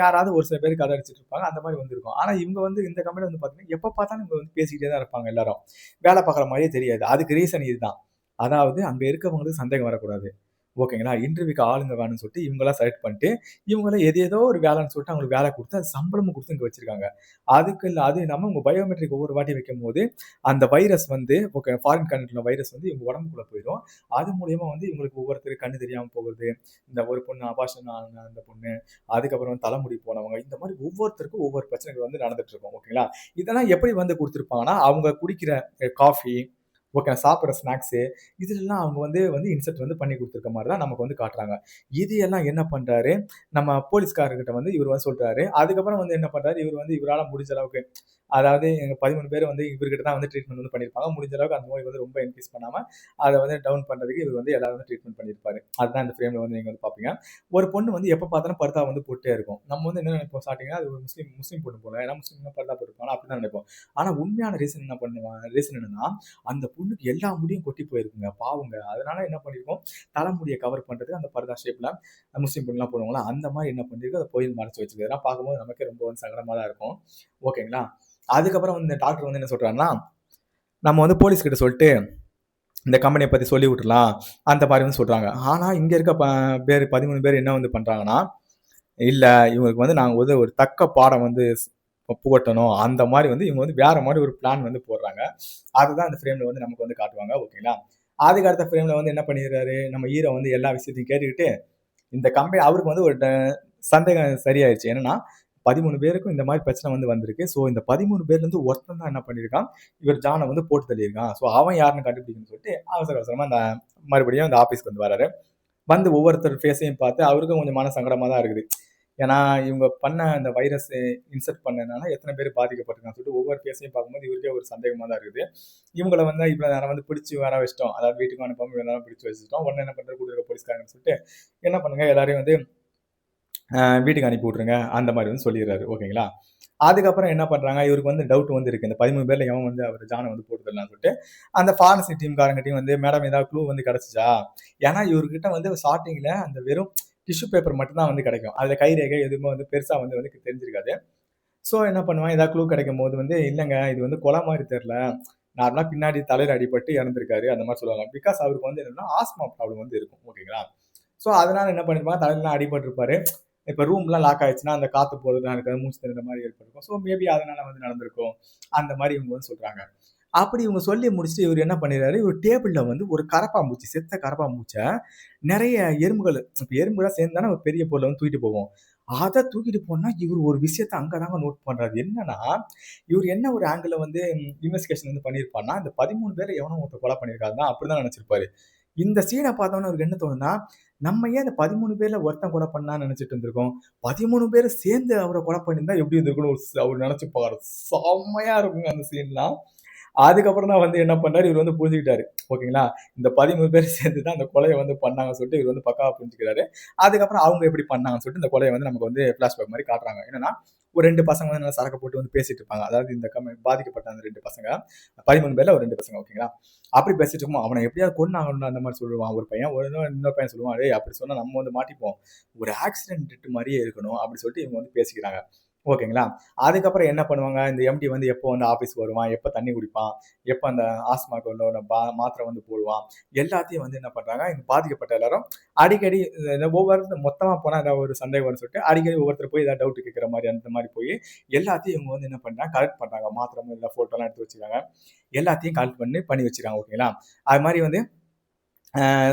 Speaker 1: யாராவது ஒரு சில பேர் கதை அடிச்சிட்டு இருப்பாங்க. அந்த மாதிரி வந்து இருக்கும். ஆனா இவங்க வந்து இந்த கம்பெனி வந்து பார்த்தீங்கன்னா, எப்ப பார்த்தாலும் இவங்க வந்து பேசிக்கிட்டே தான் இருப்பாங்க எல்லாரும். வேலை பார்க்குற மாரியே தெரியாது. அதுக்கு ரீசன் இதுதான். அதாவது அங்க இருக்கவங்களுக்கு சந்தேகம் வரக்கூடாது. ஓகேங்களா? இன்டர்வியூக்கு ஆளுங்க வேணும்னு சொல்லிட்டு இவங்களா செலக்ட் பண்ணிட்டு, இவங்கள ஏதேதோ ஒரு வேலைன்னு சொல்லிட்டு அவங்களுக்கு வேலை குடுத்து, அது சம்பளமும் குடுத்து இங்க வச்சிருக்காங்க. அதுவும் இல்லாம உங்க பயோமெட்ரிக் ஒவ்வொரு வாட்டி வைக்கும்போது, அந்த வைரஸ் வந்து ஓகே ஃபாரின் கண்ட்ரில வைரஸ் வந்து இவங்க உடம்புக்குள்ள போயிரும். அது மூலியமா வந்து இவங்களுக்கு ஒவ்வொருத்தருக்கு கண்ணு தெரியாம போகுறது. இந்த ஒரு பொண்ணு அபார்ஷன் ஆன அந்த பொண்ணு, அதுக்கப்புறம் வந்து தலைமுடி போனவங்க, இந்த மாரி ஒவ்வொருத்தருக்கும் ஒவ்வொரு பிரச்சனைகள் வந்து நடந்துட்டு இருக்கும். ஓகேங்களா? இதெல்லாம் எப்படி வந்து குடுத்திருப்பாங்கன்னா, அவங்க குடிக்கிற காஃபி, ஓகே சாப்பிடுற ஸ்நாக்ஸு இதுலலாம் அவங்க வந்து இன்செர்ட் வந்து பண்ணி குடுத்துருக்க மாரி தான் நமக்கு வந்து காட்டுறாங்க. இது எல்லாம் என்ன பண்றாரு, நம்ம போலீஸ்காரர்கிட்ட வந்து இவரு வந்து சொல்றாரு. அதுக்கப்புறம் வந்து என்ன பண்றாரு, இவரு வந்து இவரால முடிஞ்ச அளவுக்கு அதாவது எங்க 13 பேர் வந்து இவர்கிட்ட தான் வந்து ட்ரீட்மெண்ட் வந்து பண்ணியிருப்பாங்க. முடிஞ்ச அளவுக்கு அந்த நோய் வந்து ரொம்ப இன்க்ரீஸ் பண்ணாம, அத வந்து டவுன் பண்றதுக்கு இவரு வந்து எல்லாரும் வந்து ட்ரீட்மெண்ட் பண்ணியிருப்பாரு. அதுதான் இந்த ஃப்ரேம்ல வந்து நீங்க வந்து பார்ப்பீங்க. ஒரு பொண்ணு வந்து எப்ப பார்த்தாலும் பர்தா வந்து போட்டுட்டே இருக்கும். நம்ம வந்து என்ன நினைப்போம் ஸ்டார்ட்டிங்ல அது ஒரு முஸ்லீம் முஸ்லீம் பொண்ணு போல. ஏன்னா முஸ்லீம்னா பர்தா போட்டுருப்பாங்க அப்படிதான் நினைப்போம். ஆனா உண்மையான ரீசன் என்னன்னா, அந்த பொண்ணுக்கு எல்லா முடியும் கொட்டி போயிருக்குங்க. பாவங்க. அதனால என்ன பண்ணியிருக்கோம், தலைமுடிய கவர் பண்றதுக்கு அந்த பர்தா ஷேப்ல முஸ்லீம் பொண்ணுலாம் போடுவாங்கல்ல, அந்த மாரி என்ன பண்ணிருக்கு, அத போய் மறைச்சு வச்சிருக்கு. இதெல்லாம் பார்க்கும்போது நமக்கே ரொம்ப வந்து சங்கடமா தான் இருக்கும். ஓகேங்களா? அதுக்கப்புறம் வந்து இந்த டாக்டர் வந்து என்ன சொல்றாருன்னா, நம்ம வந்து போலீஸ் கிட்ட சொல்லிட்டு இந்த கம்பெனிய பத்தி சொல்லி விட்டுறலாம். அந்த மாரி வந்து சொல்றாங்க. ஆனா இங்க இருக்க 13 பேர் என்ன வந்து பண்றாங்கன்னா, இல்ல இவங்களுக்கு வந்து நாங்க வந்து ஒரு தக்க பாடம் வந்து புகட்டணும். அந்த மாரி வந்து இவங்க வந்து வேற மாரி ஒரு பிளான் வந்து போடுறாங்க. அதுதான் அந்த ஃப்ரேம்ல வந்து நமக்கு வந்து காட்டுவாங்க. ஓகேங்களா? அதுக்கு அடுத்த ஃப்ரேம்ல வந்து என்ன பண்ணிடுறாரு, நம்ம ஹீரோ வந்து எல்லா விஷயத்தையும் கேட்டுக்கிட்டு, இந்த கம்பெனி அவருக்கு வந்து ஒரு சந்தேகம் சரியாயிருச்சு. என்னன்னா, 13 பேருக்கும் இந்த மாரி பிரச்சனை வந்து வந்திருக்கு. ஸோ இந்த 13 பேர்லருந்து ஒருத்தன் தான் என்ன பண்ணியிருக்கான், இவர் ஜான வந்து போட்டு தள்ளியிருக்கான். ஸோ அவன் யாருன்னு கண்டுபிடிக்கணும்னு சொல்லிட்டு அவசர அவசரமா மறுபடியும் அந்த ஆஃபீஸ்க்கு வந்து வராரு. வந்து ஒவ்வொருத்தர் ஃபேஸையும் பார்த்து அவருக்கும் கொஞ்சம் மன சங்கடமா தான் இருக்குது. ஏன்னா, இவங்க பண்ண அந்த வைரஸ் இன்செர்ட் பண்ணதுனால எத்தனை பேர் பாதிக்கப்பட்டிருக்காங்கன்னு சொல்லிட்டு ஒவ்வொரு ஃபேஸையும் பார்க்கும்போது இவருக்கே ஒரு சந்தேகமா தான் இருக்குது. இவங்கள வந்து இவ்வளோ நேரம் வந்து பிடிச்சு வர வச்சுட்டோம். அதாவது வீட்டுக்கும் அனுப்பாம இவ்வளோ நேரம் பிடிச்சு வச்சுட்டோம். உடனே என்ன பண்றாரு கூட இருக்க போலீஸ்காரங்கன்னு சொல்லிட்டு, என்ன பண்ணுங்க எல்லாரையும் வந்து வீட்டுக்கு அனுப்பி விட்டுருங்க. அந்த மாரி வந்து சொல்லிடுறாரு. ஓகேங்களா? அதுக்கப்புறம் என்ன பண்றாங்க, இவருக்கு வந்து டவுட் வந்து இருக்கு. இந்த 13 பேர்ல எவன் வந்து அவர் ஜான வந்து போட்டு தரலான்னு சொல்லிட்டு, அந்த ஃபாரன்சி டீம்காரங்கட்டயும் வந்து மேடம் ஏதாவது க்ளூ வந்து கிடைச்சுச்சா? ஏன்னா இவர்கிட்ட வந்து ஸ்டார்ட்டிங்ல அந்த வெறும் டிஷ்யூ பேப்பர் மட்டும் தான் வந்து கிடைக்கும். அதுல கைரேகை எதுவுமே வந்து பெருசா வந்து வந்து தெரிஞ்சிருக்காது. ஸோ என்ன பண்ணுவான், ஏதாவது க்ளூ கிடைக்கும்போது வந்து, இல்லங்க இது வந்து கொலை மாரி தெரியல. நார்மலா பின்னாடி தலையில அடிபட்டு இறந்திருக்காரு. அந்த மாரி சொல்லுவாங்க. பிகாஸ் அவருக்கு வந்து என்னன்னா, ஆஸ்துமா ப்ராப்ளம் வந்து இருக்கும். ஓகேங்களா? ஸோ அதனால என்ன பண்ணிருப்பாங்க, தலையிலலாம் அடிபட்டிருப்பாரு. இப்ப ரூம்லாம் லாக் ஆயிடுச்சுன்னா, அந்த காத்து போறதுலாம் இருக்காது. மூச்சு திணற மாரி ஏற்பட்டிருக்கும். ஸோ மேபி அதனால வந்து நடந்திருக்கும். அந்த மாரி இவங்க வந்து சொல்றாங்க. அப்படி இவங்க சொல்லி முடிச்சுட்டு இவரு என்ன பண்ணிடுறாரு, இவரு டேபிள்ல வந்து ஒரு கரப்பான்பூச்சி, செத்த கரப்பான்பூச்ச நெறைய எறும்புகள் இப்ப எறும்புலாம் சேர்ந்து தானே ஒரு பெரிய பொருள வந்து தூக்கிட்டு போகும். அத தூக்கிட்டு போனா, இவரு ஒரு விஷயத்த அங்க தாங்க நோட் பண்றாரு. என்னன்னா, இவரு என்ன ஒரு ஆங்கிள்ல வந்து இன்வெஸ்டிகேஷன் வந்து பண்ணியிருப்பார்ன்னா, இந்த 13 பேர எவனோ ஒருத்தன் கொலை பண்ணியிருக்கான் தான் அப்படிதான் நெனச்சிருப்பாரு. இந்த சீன பார்த்தோனே அவருக்கு என்ன தோணும்னா, நம்ம ஏன் இந்த 13 பேர்ல ஒருத்தன் கொலை பண்ணான்னு நெனச்சுட்டு இருந்திருக்கோம். 13 பேரும் சேர்ந்து அவர கொலை பண்ணியிருந்தா எப்படி இருந்திருக்கும்னு அவரு நெனச்சுப்பாரு. செம்மையா இருக்குங்க அந்த சீன்லாம். அதுக்கப்புறம் தான் வந்து என்ன பண்ணாரு, இவரு வந்து புரிஞ்சுக்கிட்டாரு. ஓகேங்களா? இந்த 13 பேர் சேர்ந்து தான் அந்த கொலைய வந்து பண்ணாங்கன்னு சொல்லிட்டு இவரு வந்து பக்காவா புரிஞ்சுக்கிறாரு. அதுக்கப்புறம் அவங்க எப்படி பண்ணாங்கன்னு சொல்லிட்டு இந்த கொலைய வந்து நமக்கு வந்து ஃபிளாஷ்பேக் மாரி காட்டுறாங்க. என்னன்னா, ஒரு 2 பசங்க வந்து நல்லா சரக்கு போட்டு வந்து பேசிட்டு இருப்பாங்க. அதாவது இந்த பாதிக்கப்பட்ட அந்த 2 பசங்க. 13 பேர்ல ஒரு 2 பசங்க ஓகேங்களா? அப்படி பேசிட்டு இருக்கும்போது, அவன எப்படியாவது கொன்னாகணும்டா அந்த மாரி சொல்லுவான் ஒரு பையன். இன்னொரு பையன் சொல்லுவான், "டேய் அப்படி சொன்னா நம்ம வந்து மாட்டிப்போம். ஒரு ஆக்சிடென்ட் மாரியே இருக்கணும்." அப்படி சொல்லிட்டு இவங்க வந்து பேசிக்கிறாங்க. ஓகேங்களா? அதுக்கப்புறம் என்ன பண்ணுவாங்க, இந்த எம்டி வந்து எப்போ வந்து ஆஃபீஸ் வருவான், எப்ப தண்ணி குடிப்பான், எப்ப அந்த ஆஸ்துமாக்கு உள்ள மாத்திரை வந்து போடுவான், எல்லாத்தையும் வந்து என்ன பண்றாங்க, இங்க பாதிக்கப்பட்ட எல்லாரும் அடிக்கடி ஒவ்வொரு மொத்தமா போனா ஏதாவது ஒரு சந்தேகம் வரும்னு சொல்லிட்டு, அடிக்கடி ஒவ்வொருத்தர் போய் ஏதாவது டவுட் கேட்கிற மாரி அந்த மாரி போய் எல்லாத்தையும் இவங்க வந்து என்ன பண்றாங்க, கலெக்ட் பண்றாங்க. மாத்திரை இல்ல ஃபோட்டோலாம் எடுத்து வச்சுருக்காங்க. எல்லாத்தையும் கலெக்ட் பண்ணி வச்சுருக்காங்க. ஓகேங்களா? அது மாரி வந்து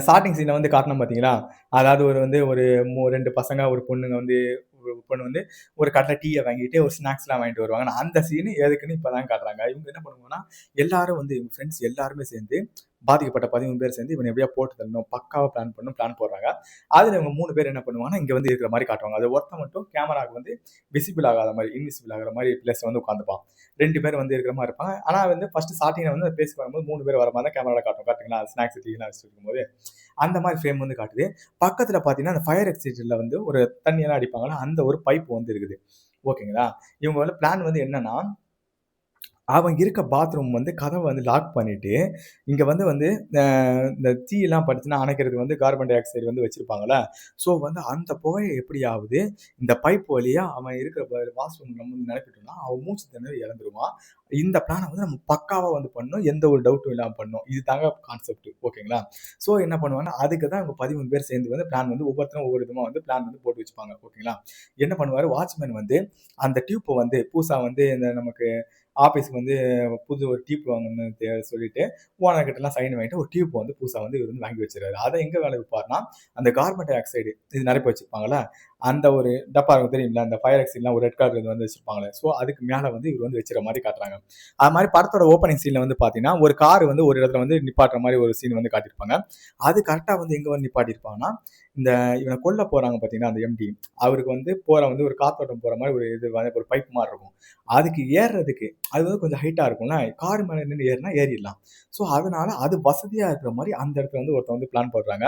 Speaker 1: ஸ்டார்ட்டிங் சீன்ல வந்து காட்டுனோம் பார்த்தீங்களா? அதாவது ஒரு 2 பசங்க, ஒரு பொண்ணுங்க வந்து ஒரு பொண்ணு வந்து ஒரு கடையில டீய வாங்கிட்டு ஒரு ஸ்நாக்ஸ்லாம் வாங்கிட்டு வருவாங்க. அந்த சீன் எதுக்குன்னு இப்ப தான் காட்டுறாங்க. இவங்க என்ன பண்ணுவாங்கன்னா, எல்லாரும் வந்து இவங்க ஃப்ரெண்ட்ஸ் எல்லாருமே சேர்ந்து பாதிக்கப்பட்ட 13 பேர் சேர்ந்து இவன எப்படியா போட்டு தள்ளணும். பக்காவா பிளான் போடுறாங்க. அதுல இவங்க 3 பேர் என்ன பண்ணுவாங்கன்னா, இங்க வந்து இருக்கிற மாரி காட்டுவாங்க. அது ஒருத்தன் மட்டும் கேமராக்கு வந்து விசிபிள் ஆகாத மாரி, இன்விசிபிள் ஆகுற மாரி பிளேஸ்ல வந்து உட்காந்துப்பான். 2 பேர் வந்து இருக்கிற மாரி இருப்பாங்க. ஆனா வந்து ஃபர்ஸ்ட் ஸ்டார்ட்டிங்ல வந்து பேசி வரும்போது 3 பேர் வர மாரி தான் கேமரால காட்டும். கரெக்ட்டுங்களா? ஸ்நாக்ஸ் டீலாம் வச்சுட்டு இருக்கும்போது. அந்த மாரி ஃப்ரேம் வந்து காட்டுது. பக்கத்துல பார்த்தீங்கன்னா, அந்த ஃபயர் எக்ஸிட்ல வந்து ஒரு தண்ணியெல்லாம் அடிப்பாங்கல்ல, அந்த ஒரு பைப் வந்து இருக்குது. ஓகேங்களா? இவங்க வந்து பிளான் வந்து என்னன்னா, அவன் இருக்க பாத்ரூம் வந்து கதவை வந்து லாக் பண்ணிட்டு இங்கே வந்து வந்து இந்த தீயெல்லாம் படுத்துனா அணைக்கிறதுக்கு வந்து கார்பன் டை ஆக்சைடு வந்து வச்சிருப்பாங்கல்ல. ஸோ வந்து அந்த புகையை எப்படியாவது இந்த பைப் வழியா அவன் இருக்கிற வாஷ்ரூம் நம்ம வந்து நினைப்பிட்டோம்னா அவன் மூச்சு திணறி இறந்துருவான். இந்த பிளானை வந்து நம்ம பக்காவா வந்து பண்ணணும், எந்த ஒரு டவுட்டும் இல்லாமல் பண்ணணும். இது தாங்க கான்செப்ட். ஓகேங்களா? ஸோ என்ன பண்ணுவாங்கன்னா அதுக்கு தான் அவங்க 13 பேர் சேர்ந்து வந்து பிளான் வந்து ஒவ்வொருத்தரும் ஒவ்வொரு விதமாக வந்து பிளான் வந்து போட்டு வச்சுப்பாங்க. ஓகேங்களா? என்ன பண்ணுவார் வாட்ச்மேன் வந்து அந்த டியூப்பை வந்து புதுசா வந்து இந்த நமக்கு ஆஃபீஸ்க்கு வந்து புது ஒரு டியூப் வாங்கணும்னு சொல்லிட்டு ஓனர் கிட்டலாம் சைன் வாங்கிட்டு ஒரு டியூப் வந்து புதுசாக வந்து இவர் வந்து வாங்கி வச்சிருக்காரு. அதை எங்கே வேலை வைப்பார்னா அந்த கார்பன் டை ஆக்சைடு இது நிரப்பி வச்சிருப்பாங்கல்ல, அந்த ஒரு டப்பா இருக்கும் தெரியுங்களா, அந்த ஃபயர் எக்ஸிட்லாம் ஒரு ரெட் கலர் இது வந்து வச்சிருப்பாங்களே. ஸோ அதுக்கு மேலே வந்து இவர் வந்து வச்சுற மாதிரி காட்டுறாங்க. அது மாதிரி படத்தோட ஓப்பனிங் சீனில் வந்து பார்த்தீங்கன்னா ஒரு கார் வந்து ஒரு இடத்துல வந்து நிப்பாட்டுற மாதிரி ஒரு சீன் வந்து காட்டியிருப்பாங்க. அது கரெக்டாக வந்து எங்கே வந்து நிப்பாட்டியிருப்பாங்கன்னா இந்த இவனை கொல்ல போறாங்க பார்த்தீங்கன்னா அந்த எம்டி, அவருக்கு வந்து போற வந்து ஒரு காத்தோட்டம் போற மாதிரி ஒரு இது வந்து ஒரு பைப் மாதிரி இருக்கும். அதுக்கு ஏறுறதுக்கு அது வந்து கொஞ்சம் ஹைட்டா இருக்கும்ல, கார் மேலே நின்று ஏறினா ஏறிடலாம். ஸோ அதனால அது வசதியா இருக்கிற மாதிரி அந்த இடத்துல வந்து ஒருத்தன் வந்து பிளான் போடுறாங்க.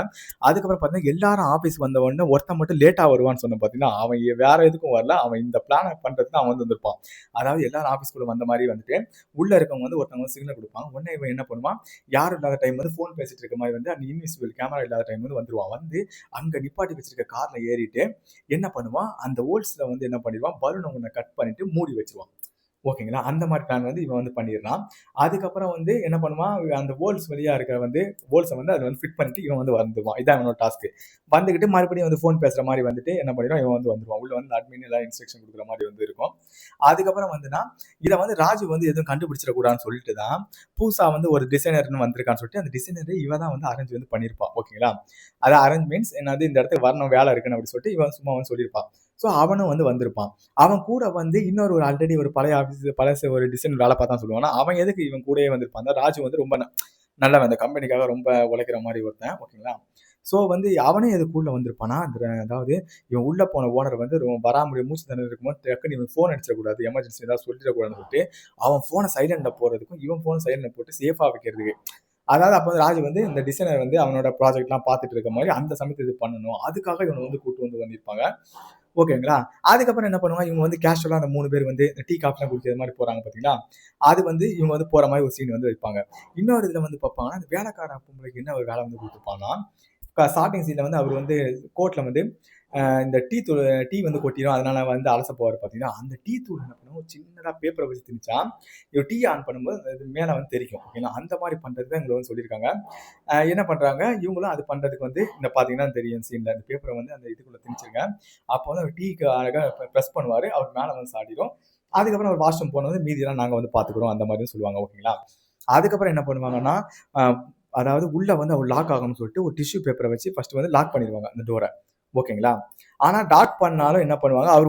Speaker 1: அதுக்கப்புறம் பார்த்தீங்கன்னா எல்லாரும் ஆஃபீஸ் வந்த உடனே ஒருத்தன் மட்டும் லேட்டா வருவான்னு சொன்ன பார்த்தீங்கன்னா அவன் வேற எதுக்கும் வரல, அவன் இந்த பிளானை பண்றதுக்கு அவன் வந்து வந்திருப்பான். அதாவது எல்லாரும் ஆஃபீஸ்க்குள்ள வந்த மாதிரி வந்துட்டு உள்ள இருக்கவங்க வந்து ஒருத்தவங்க வந்து சிக்னல் கொடுப்பாங்க. உடனே இவன் என்ன பண்ணுவான், யாரும் இல்லாத டைம் வந்து ஃபோன் பேசிட்டு இருக்க மாதிரி வந்து அந்த இன்விசிபிள் கேமரா இல்லாத டைம் வந்து வந்துருவான். வந்து அங்க நிப்பாட்டி வச்சிருக்க கார்ல ஏறிட்டு என்ன பண்ணுவான், அந்த ஹோல்ஸ்ல வந்து என்ன பண்ணிடுவான், பலூனை ஒண்ண கட் பண்ணிட்டு மூடி வச்சிருவான். ஓகேங்களா? அந்த மாதிரி பிளான் வந்து இவன் வந்து பண்ணிடுறான். அதுக்கப்புறம் வந்து என்ன பண்ணுவான், அந்த ஹோல்ஸ் வழியா இருக்க வந்து ஹோல்ஸை வந்து அதை வந்து ஃபிட் பண்ணிட்டு இவன் வந்து வந்துருவான். இதான் இவனோட டாஸ்க். வந்துகிட்டு மறுபடியும் வந்து ஃபோன் பேசுற மாதிரி வந்துட்டு என்ன பண்ணிடுவான், இவன் வந்து வந்துருவான். உள்ள வந்து அட்மின் எல்லாம் இன்ஸ்ட்ரக்ஷன் கொடுக்குற மாதிரி வந்து இருக்கும். அதுக்கப்புறம் வந்துன்னா இதை வந்து ராஜு வந்து எதுவும் கண்டுபிடிச்சிடக்கூடாதுன்னு சொல்லிட்டு தான் புதுசா வந்து ஒரு டிசைனர்னு வந்திருக்கான்னு சொல்லிட்டு அந்த டிசைனர் இவன் தான் வந்து அரேஞ்ச் வந்து பண்ணியிருப்பான். ஓகேங்களா? அது அரேஞ்ச் மீன்ஸ் என்னது, இந்த இடத்துக்கு வரணும் வேலை இருக்குன்னு அப்படி சொல்லிட்டு இவன் சும்மா வந்து சொல்லியிருப்பான். ஸோ அவனும் வந்து வந்திருப்பான். அவன் கூட வந்து இன்னொரு ஒரு ஆல்ரெடி ஒரு பழைய ஆஃபீஸ் பழைய ஒரு டிசைன் வேலை பார்த்தான் சொல்லுவானா, அவன் எதுக்கு இவன் கூடயே வந்திருப்பான். அந்த ராஜு வந்து ரொம்ப நல்லவன், அந்த கம்பெனிக்காக ரொம்ப உழைக்கிற மாதிரி ஒருத்தன். ஓகேங்களா? ஸோ வந்து அவனே எதுக்குள்ள வந்திருப்பானா, அதாவது இவன் உள்ள போன ஓனர் வந்து வரா முடியும் மூச்சு திணறல் இருக்கும்போது டக்குன்னு இவன் ஃபோன் அடிச்சிடக்கூடாது, எமர்ஜென்சி ஏதாவது சொல்லிடக்கூடாதுன்னு சொல்லிட்டு அவன் ஃபோனை சைலண்ட்ல போறதுக்கும் இவன் ஃபோனை சைலண்ட்ல போட்டு சேஃபா வைக்கிறதுக்கு. அதாவது அப்போ வந்து ராஜு வந்து இந்த டிசைனர் வந்து அவனோட ப்ராஜெக்ட்லாம் பார்த்துட்டு இருக்க மாதிரி அந்த சமயத்தில் இது பண்ணணும், அதுக்காக இவனை வந்து கூட்டு வந்து பண்ணியிருப்பாங்க. ஓகேங்களா? அதுக்கப்புறம் என்ன பண்ணுவாங்க, இவங்க வந்து கேஷுவலா அந்த 3 பேர் வந்து டீ காஃபிலாம் குடிக்கிற மாதிரி போறாங்க பார்த்தீங்களா? அது வந்து இவங்க வந்து போற மாதிரி ஒரு சீன் வந்து வைப்பாங்க. இன்னொரு இதுல வந்து பார்ப்பாங்கன்னா, அந்த வேலைக்கார பொம்பளைக்கு என்ன ஒரு வேலை வந்து குடுத்துருப்பான்னா, ஸ்டார்ட்டிங் சீன்ல வந்து அவர் வந்து கோர்ட்ல வந்து இந்த டீ வந்து கொட்டிரும். அதனால வந்து அலச போவாரு பார்த்தீங்கன்னா, அந்த டீ தூள் என்ன பண்ணும், ஒரு சின்னதா பேப்பர வச்சு திணிச்சா, இவர் டீ ஆன் பண்ணும்போது அது மேல வந்து தெறிக்கும். ஓகேங்களா? அந்த மாரி பண்றதுக்கு தான் இவங்க வந்து சொல்லியிருக்காங்க. என்ன பண்றாங்க, இவங்களும் அது பண்றதுக்கு வந்து இந்த பார்த்தீங்கன்னா தெரியும் சீன்ல அந்த பேப்பர வந்து அந்த இதுக்குள்ள திணிச்சிருங்க. அப்போ வந்து அவர் டீக்கு அழகா பிரஸ் பண்ணுவாரு. அவர் மேல வந்து சாடிரும். அதுக்கப்புறம் அவர் வாஷ்ரூம் போனது மீதியெல்லாம் நாங்க வந்து பார்த்துக்குறோம். அந்த மாரியும் சொல்லுவாங்க. ஓகேங்களா? அதுக்கப்புறம் என்ன பண்ணுவாங்கன்னா, அ அதாவது உள்ள வந்து அவர் லாக் ஆகணும்னு சொல்லிட்டு ஒரு டிஷ்யூ பேப்பர வச்சு ஃபர்ஸ்ட் வந்து லாக் பண்ணிருவாங்க அந்த டோர. ஓகேங்களா? ஆனா லாக் பண்ணாலும் என்ன பண்ணுவாங்க, அவர்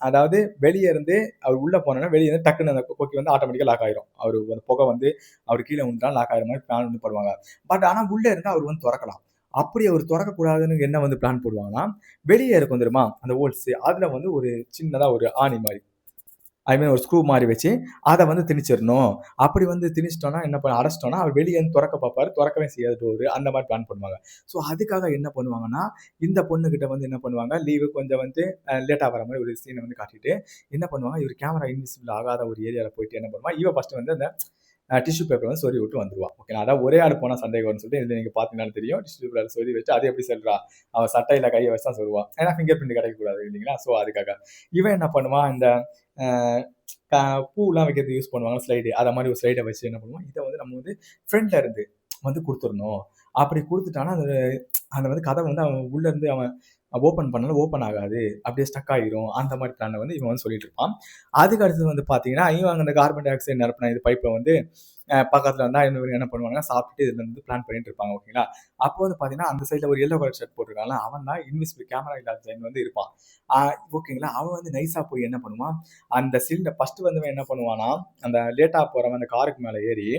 Speaker 1: அதாவது வெளிய இருந்து அவர் உள்ள போனோனே வெளிய இருந்து டக்குன்னு அந்த கொக்கி வந்து ஆட்டோமேட்டிக்கா லாக் ஆயிரும். அவரு அந்த புகை வந்து அவர் கீழ விழுந்துட்டா லாக் ஆயிர மாரி பிளான் வந்து பண்ணுவாங்க. பட் ஆனா உள்ள இருந்தா அவர் வந்து தொறக்கலாம். அப்படி அவர் தொறக்கக்கூடாதுன்னு என்ன வந்து பிளான் போடுவாங்கன்னா, வெளிய இருக்கும் தெரியுமா? அந்த ஹோல்ஸ் அதுல வந்து ஒரு சின்னதா ஒரு ஆணி மாரி, ஐ மீன் ஒரு ஸ்க்ரூ மாரி வச்சு, அத வந்து திணிச்சிரணும். அப்படி வந்து திணிச்சிட்டோம்னா என்ன அடைச்சிட்டோம்னா, அவர் வெளிய இருந்து தொறக்க பார்ப்பாரு. தொறக்கவே செய்யாது டோரு. அந்த மாரி பிளான் பண்ணுவாங்க. ஸோ அதுக்காக என்ன பண்ணுவாங்கன்னா, இந்த பொண்ணுகிட்ட வந்து என்ன பண்ணுவாங்க, லீவு கொஞ்சம் வந்து லேட்டா வர மாரி ஒரு சீன வந்து காட்டிட்டு, என்ன பண்ணுவாங்க, இவர் கேமரா இன்விசிபிள் ஆகாத ஒரு ஏரியால போயிட்டு என்ன பண்ணுவா, இவ ஃபர்ஸ்ட் வந்து அந்த டிஷ்யூ பேப்பர் வந்து சொருவி விட்டு வந்துருவா. ஓகேங்களா? அதாவது ஒரே ஆள் போனா சந்தேகம் வரும்னு சொல்லிட்டு இது நீங்க பார்த்தீங்கன்னாலும் தெரியும். டிஷ்யூ பேப்பர் சொருவி வச்சு அது எப்படி சொல்றா? அவ சட்டையில கைய வச்சு தான் சொருவா. ஏன்னா ஃபிங்கர் பிரிண்ட் கிடைக்கக்கூடாது இல்லைங்களா? ஸோ அதுக்காக. இவன் என்ன பண்ணுவான், இந்த அ க பூலாம் வைக்கிறதுக்கு யூஸ் பண்ணுவாங்க ஸ்லைடு. அத மாரி ஒரு ஸ்லைட வச்சு என்ன பண்ணுவோம், இத வந்து நம்ம வந்து ஃப்ரண்ட்ல இருந்து வந்து குடுத்துறணும். அப்படி குடுத்துட்டான்னா, அந்த அந்த வந்து கதவ வந்து அவன் உள்ள இருந்து அவன் ஓப்பன் பண்ணாலும் ஓப்பன் ஆகாது. அப்படியே ஸ்டக் ஆயிரும். அந்த மாரி பிளான வந்து இவன் வந்து சொல்லிட்டு இருப்பான். அதுக்கு அடுத்தது வந்து பார்த்தீங்கன்னா, இவன் அந்த கார்பன் டை ஆக்சைடு நிரப்புன இது பைப்ப வந்து பக்கத்துல வந்தா இவங்க என்ன பண்ணுவாங்கன்னா, சாப்பிட்டுட்டு இதுல இருந்து பிளான் பண்ணிட்டு இருப்பாங்க. ஓகேங்களா? அப்போ வந்து பார்த்தீங்கன்னா, அந்த சைடுல ஒரு எல்லோ கலர் ஷர்ட் போட்டிருக்கான்ல, அவன் தான் இன்விசிபிள் கேமரா இல்லாத டைம் வந்து இருப்பான். ஆ ஓகேங்களா? அவன் வந்து நைஸா போய் என்ன பண்ணுவான், அந்த சிலிண்டர் ஃபர்ஸ்ட் வந்து இவன் என்ன பண்ணுவான்னா, அந்த லேட்டா போறவன் அந்த காருக்கு மேல ஏறி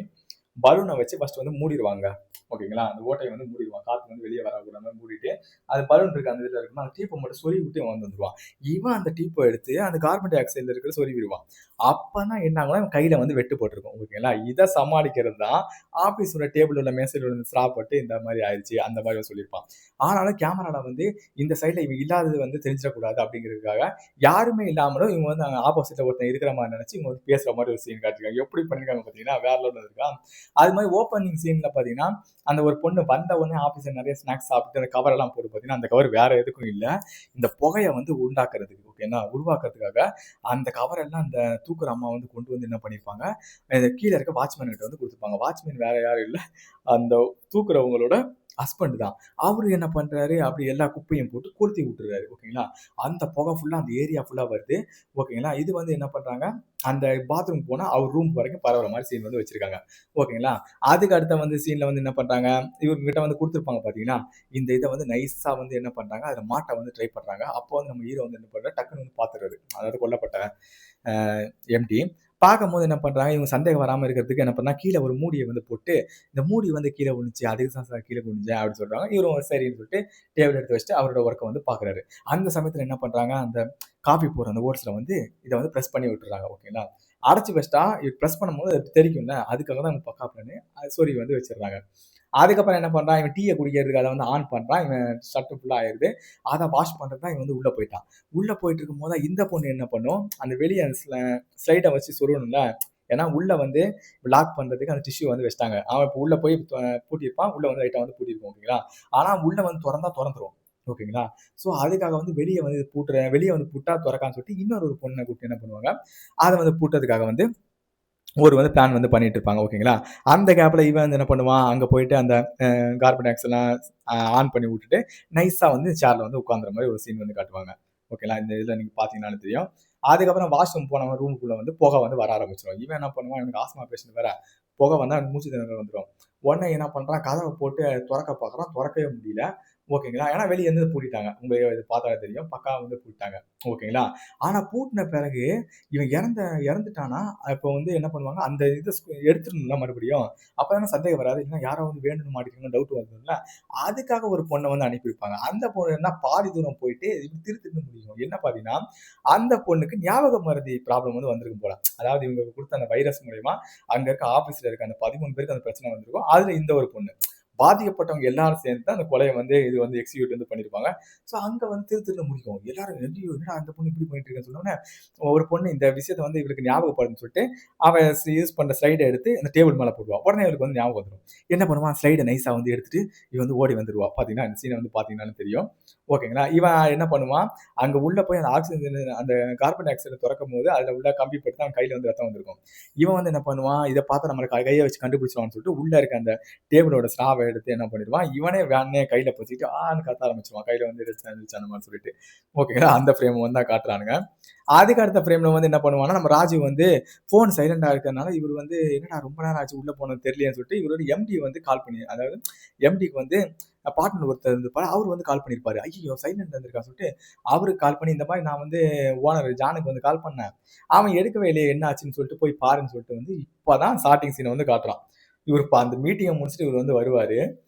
Speaker 1: பலூனை வச்சு ஃபர்ஸ்ட் வந்து மூடிடுவாங்க. ஓகேங்களா, அந்த ஓட்டையை வந்து மூடிடுவான், காற்று வந்து வெளியே வரக்கூடாம மூடிட்டு அது பலூன் இருக்கு அந்த இதில் இருக்குமா அந்த டீப்பை மட்டும் சொறி விட்டு இவன் வந்துடுவான். இவன் அந்த டீப்பை எடுத்து அந்த கார்பன் டை ஆக்சைடில் இருக்கிற சொறி விடுவான். அப்பதான் என்ன ஆகும்னா இவன் கையில வந்து வெட்டு போட்டிருக்கும். ஓகேங்களா, இதை சமாளிக்கிறது தான் ஆபீஸோட டேபிள் உள்ள மேசையில் உள்ள ஸ்ட்ரா போட்டு இந்த மாதிரி ஆயிடுச்சு அந்த மாதிரி சொல்லியிருப்பான். ஆனாலும் கேமரால வந்து இந்த சைட்ல இவன் இல்லாதது வந்து தெரிஞ்சிடக்கூடாது அப்படிங்கிறதுக்காக யாருமே இல்லாமலும் இவங்க வந்து ஆப்போசிட்ல ஒருத்தன் இருக்கிற மாதிரி நினைச்சு இவங்க வந்து பேசுற மாதிரி ஒரு சீன் காட்டிருக்காங்க. எப்படி பண்ணிருக்காங்க பாத்தீங்கன்னா வேற லெவலில் இருக்கா. அது மாதிரி ஓப்பனிங் சீன்ல பாத்தீங்கன்னா அந்த ஒரு பொண்ணு வந்த உடனே ஆபீஸ்ல நிறைய ஸ்நாக்ஸ் சாப்பிட்டு அந்த கவர் எல்லாம் போட்டு பாத்தீங்கன்னா அந்த கவர் வேற எதுக்கும் இல்ல, இந்த புகையை வந்து உண்டாக்குறதுக்கு, ஓகேனா உருவாக்குறதுக்காக அந்த கவர் எல்லாம் அந்த தூக்குற அம்மா வந்து கொண்டு வந்து என்ன பண்ணிருப்பாங்க, கீழே இருக்க வாட்ச்மேன் கிட்ட வந்து கொடுத்துருப்பாங்க. வாட்ச்மேன் வேற யாரும் இல்ல, அந்த தூக்குறவங்களோட ஹஸ்பண்ட் தான். அவரு என்ன பண்றாரு, அப்படி எல்லா குப்பையும் போட்டு கொளுத்தி விட்டுறாரு. ஓகேங்களா, அந்த புகை ஃபுல்லா அந்த ஏரியா ஃபுல்லா வருது. ஓகேங்களா, இது வந்து என்ன பண்றாங்க, அந்த பாத்ரூம் போனா அவர் ரூம் வரைக்கும் பரவுற மாதிரி சீன் வந்து வச்சிருக்காங்க. ஓகேங்களா, அதுக்கு அடுத்த வந்து சீன்ல வந்து என்ன பண்றாங்க, இவங்க கிட்ட வந்து கொடுத்துருப்பாங்க பாத்தீங்கன்னா, இந்த இதை வந்து நைஸா வந்து என்ன பண்றாங்க, அதுல மாட்ட வந்து ட்ரை பண்றாங்க. அப்போ வந்து நம்ம ஹீரோ வந்து என்ன பண்றாரு, டக்குன்னு வந்து பாத்துறாரு, அதாவது கொல்லப்பட்ட எம்டி. பார்க்கும்போது என்ன பண்றாங்க, இவங்க சந்தேகம் வராம இருக்கிறதுக்கு என்ன பண்ணா, கீழே ஒரு மூடியை வந்து போட்டு இந்த மூடி வந்து கீழே விழுந்துச்சு, அதுக்கு தான் சார் கீழே விழுந்தேன் அப்படின்னு சொல்றாங்க. இவரும் சரின்னு சொல்லிட்டு டேபிள் எடுத்து வச்சுட்டு அவரோட ஒர்க்கை வந்து பாக்குறாரு. அந்த சமயத்துல என்ன பண்றாங்க, அந்த காஃபி போடுற அந்த ஓட்ஸ்ல வந்து இதை வந்து ப்ரெஸ் பண்ணி விட்டுறாங்க. ஓகேங்களா, அடைச்சு வச்சிட்டா இது ப்ரெஸ் பண்ணும்போது அது தெரிக்கும்ல, அதுக்காக தான் இவங்க பக்கா பண்ணி சொறி வந்து வச்சிடுறாங்க. அதுக்கப்புறம் என்ன பண்றான், இவன் டீயை குடிக்கிறதுக்கு அதை வந்து ஆன் பண்றான். இவன் ஷர்ட் ஃபுல்லா ஆயிருது, அதை வாஷ் பண்றது தான் இவன் வந்து உள்ள போயிட்டான். உள்ள போயிட்டு இருக்கும் போது இந்த பொண்ணு என்ன பண்ணும், அந்த வெளியே ஸ்லைடை வச்சு சொருகணும்ல, ஏன்னா உள்ள வந்து லாக் பண்றதுக்கு அந்த டிஷ்யூ வந்து வச்சிட்டாங்க. அவன் இப்போ உள்ள போய் பூட்டியிருப்பான், உள்ள வந்து லைட்டா வந்து பூட்டியிருக்கும். ஓகேங்களா, ஆனா உள்ள வந்து திறந்துரும். ஓகேங்களா, ஸோ அதுக்காக வந்து வெளியே வந்து பூட்டுறேன், வெளியே வந்து பூட்டா திறக்கான்னு சொல்லிட்டு இன்னொரு ஒரு பொண்ணை கூப்பிட்டு என்ன பண்ணுவாங்க, அதை வந்து பூட்டுறதுக்காக வந்து ஒரு வந்து பிளான் வந்து பண்ணிட்டு இருப்பாங்க. ஓகேங்களா, அந்த கேப்ல இவன் வந்து என்ன பண்ணுவான், அங்க போயிட்டு அந்த கார்பன் டை ஆக்சைட் எல்லாம் ஆன் பண்ணி விட்டுட்டு நைஸா வந்து சேர்ல வந்து உட்கார்ந்துற மாதிரி ஒரு சீன் வந்து காட்டுவாங்க. ஓகேங்களா, இந்த இதுல நீங்க பாத்தீங்கன்னாலும் தெரியும். அதுக்கப்புறம் வாஷ்ரூம் போனவன் ரூமுக்குள்ள வந்து புகை வந்து வர ஆரம்பிச்சிடும். இவன் என்ன பண்ணுவான், எனக்கு ஆஸ்மா பேஷண்ட் வேற, புகை வந்தா எனக்கு மூச்சு திணறல் வந்துடும். உடனே என்ன பண்றான், கதவை போட்டு திறக்க பாக்குறான், திறக்கவே முடியல. ஓகேங்களா, ஏன்னா வெளியே இருந்து பூட்டிட்டாங்க, உங்களுக்கு இது பார்த்தாலே தெரியும், பக்கா வந்து பூட்டிட்டாங்க. ஓகேங்களா, ஆனா பூட்டின பிறகு இவன் இறந்துட்டானா, இப்போ வந்து என்ன பண்ணுவாங்க, அந்த இதை எடுத்துருந்தா மறுபடியும் அப்பதானே சந்தேகம் வராது, இல்லைன்னா யாரோ வந்து வேணும்னு மாட்டிக்கணும் டவுட் வருதுல்ல. அதுக்காக ஒரு பொண்ணை வந்து அனுப்பியிருப்பாங்க. அந்த பொண்ணு என்ன பாதி தூரம் போயிட்டு திருத்திட்டு முடியும். என்ன பாத்தீங்கன்னா, அந்த பொண்ணுக்கு ஞாபக மறதி ப்ராப்ளம் வந்து வந்திருக்கும் போல. அதாவது இவங்க கொடுத்த அந்த வைரஸ் மூலியமா அங்க இருக்க ஆபீஸ்ல இருக்க அந்த 13 பேருக்கு அந்த பிரச்சனை வந்திருக்கும். அதுல இந்த ஒரு பொண்ணு பாதிக்கப்பட்டவங்க எல்லாரும் சேர்ந்து அந்த கொலையை வந்து இது வந்து எக்ஸிக்யூட் வந்து பண்ணிருப்பாங்க. ஸோ அங்க வந்து திருத்திட்டு முடிக்கும். எல்லாரும் ஐயோ என்னடா அந்த பொண்ணு இப்படி பண்ணிட்டு இருக்குன்னு சொன்னோன்னே, ஒரு பொண்ணு இந்த விஷயத்தை வந்து இவருக்கு ஞாபகப்படுன்னு சொல்லிட்டு அவன் யூஸ் பண்ற ஸ்லைடை எடுத்து அந்த டேபிள் மேல போடுவான். உடனே இவருக்கு வந்து ஞாபகம் வந்துடும். என்ன பண்ணுவான், ஸ்லைடை நைஸா வந்து எடுத்துட்டு இவன் வந்து ஓடி வந்துருவா. பாத்தீங்கன்னா இந்த சீனை வந்து பாத்தீங்கன்னாலும் தெரியும். ஓகேங்களா, இவன் என்ன பண்ணுவான், அங்க உள்ள போய் அந்த ஆக்சிஜன் அந்த கார்பன் டை ஆக்சைடை திறக்கும் போது அதுல உள்ள கம்பி பட்டு அவன் கையில வந்து ரத்தம் வந்திருக்கும். இவன் வந்து என்ன பண்ணுவான், இதை பார்த்து நம்மளை கையை வச்சு கண்டுபிடிச்சிருவான்னு சொல்லிட்டு உள்ள இருக்க அந்த டேபிளோட ஸ்ராவை எடுத்து என்ன பண்ணிடுவான், இவனே வேணே கையில பிடிச்சிட்டு ஆன்னு கத்த ஆரம்பிச்சிருவான், கையில வந்து இருந்துச்சு அந்த மாதிரி சொல்லிட்டு. ஓகேங்களா, அந்த ஃப்ரேம் வந்து காட்டுறானுங்க. அதுக்கு அடுத்த ஃப்ரேம்ல வந்து என்ன பண்ணுவாங்கன்னா, நம்ம ராஜீவ் வந்து போன் சைலண்டா இருக்கிறதுனால இவர் வந்து என்னடா ரொம்ப நேரம் ஆச்சு உள்ள போனது தெரியலையேன்னு சொல்லிட்டு இவரோட எம்டி வந்து கால் பண்ணி, அதாவது எம்டிக்கு வந்து பார்ட்னர் ஒருத்தர் இருந்திருப்பாரு, அவர் வந்து கால் பண்ணியிருப்பாரு. ஐயோ சைலண்ட் இருந்திருக்கான்னு சொல்லிட்டு அவருக்கு கால் பண்ணி, இந்த மாதிரி நான் வந்து ஓனர் ஜானுக்கு வந்து கால் பண்ணேன், அவன் எடுக்கவே இல்லையே என்ன ஆச்சுன்னு சொல்லிட்டு போய் பாருன்னு சொல்லிட்டு வந்து இப்பதான் ஸ்டார்டிங் சீனை வந்து காட்டுறான். இவர் அந்த மீட்டிங்கை முடிச்சுட்டு இவர் வந்து வருவாரு.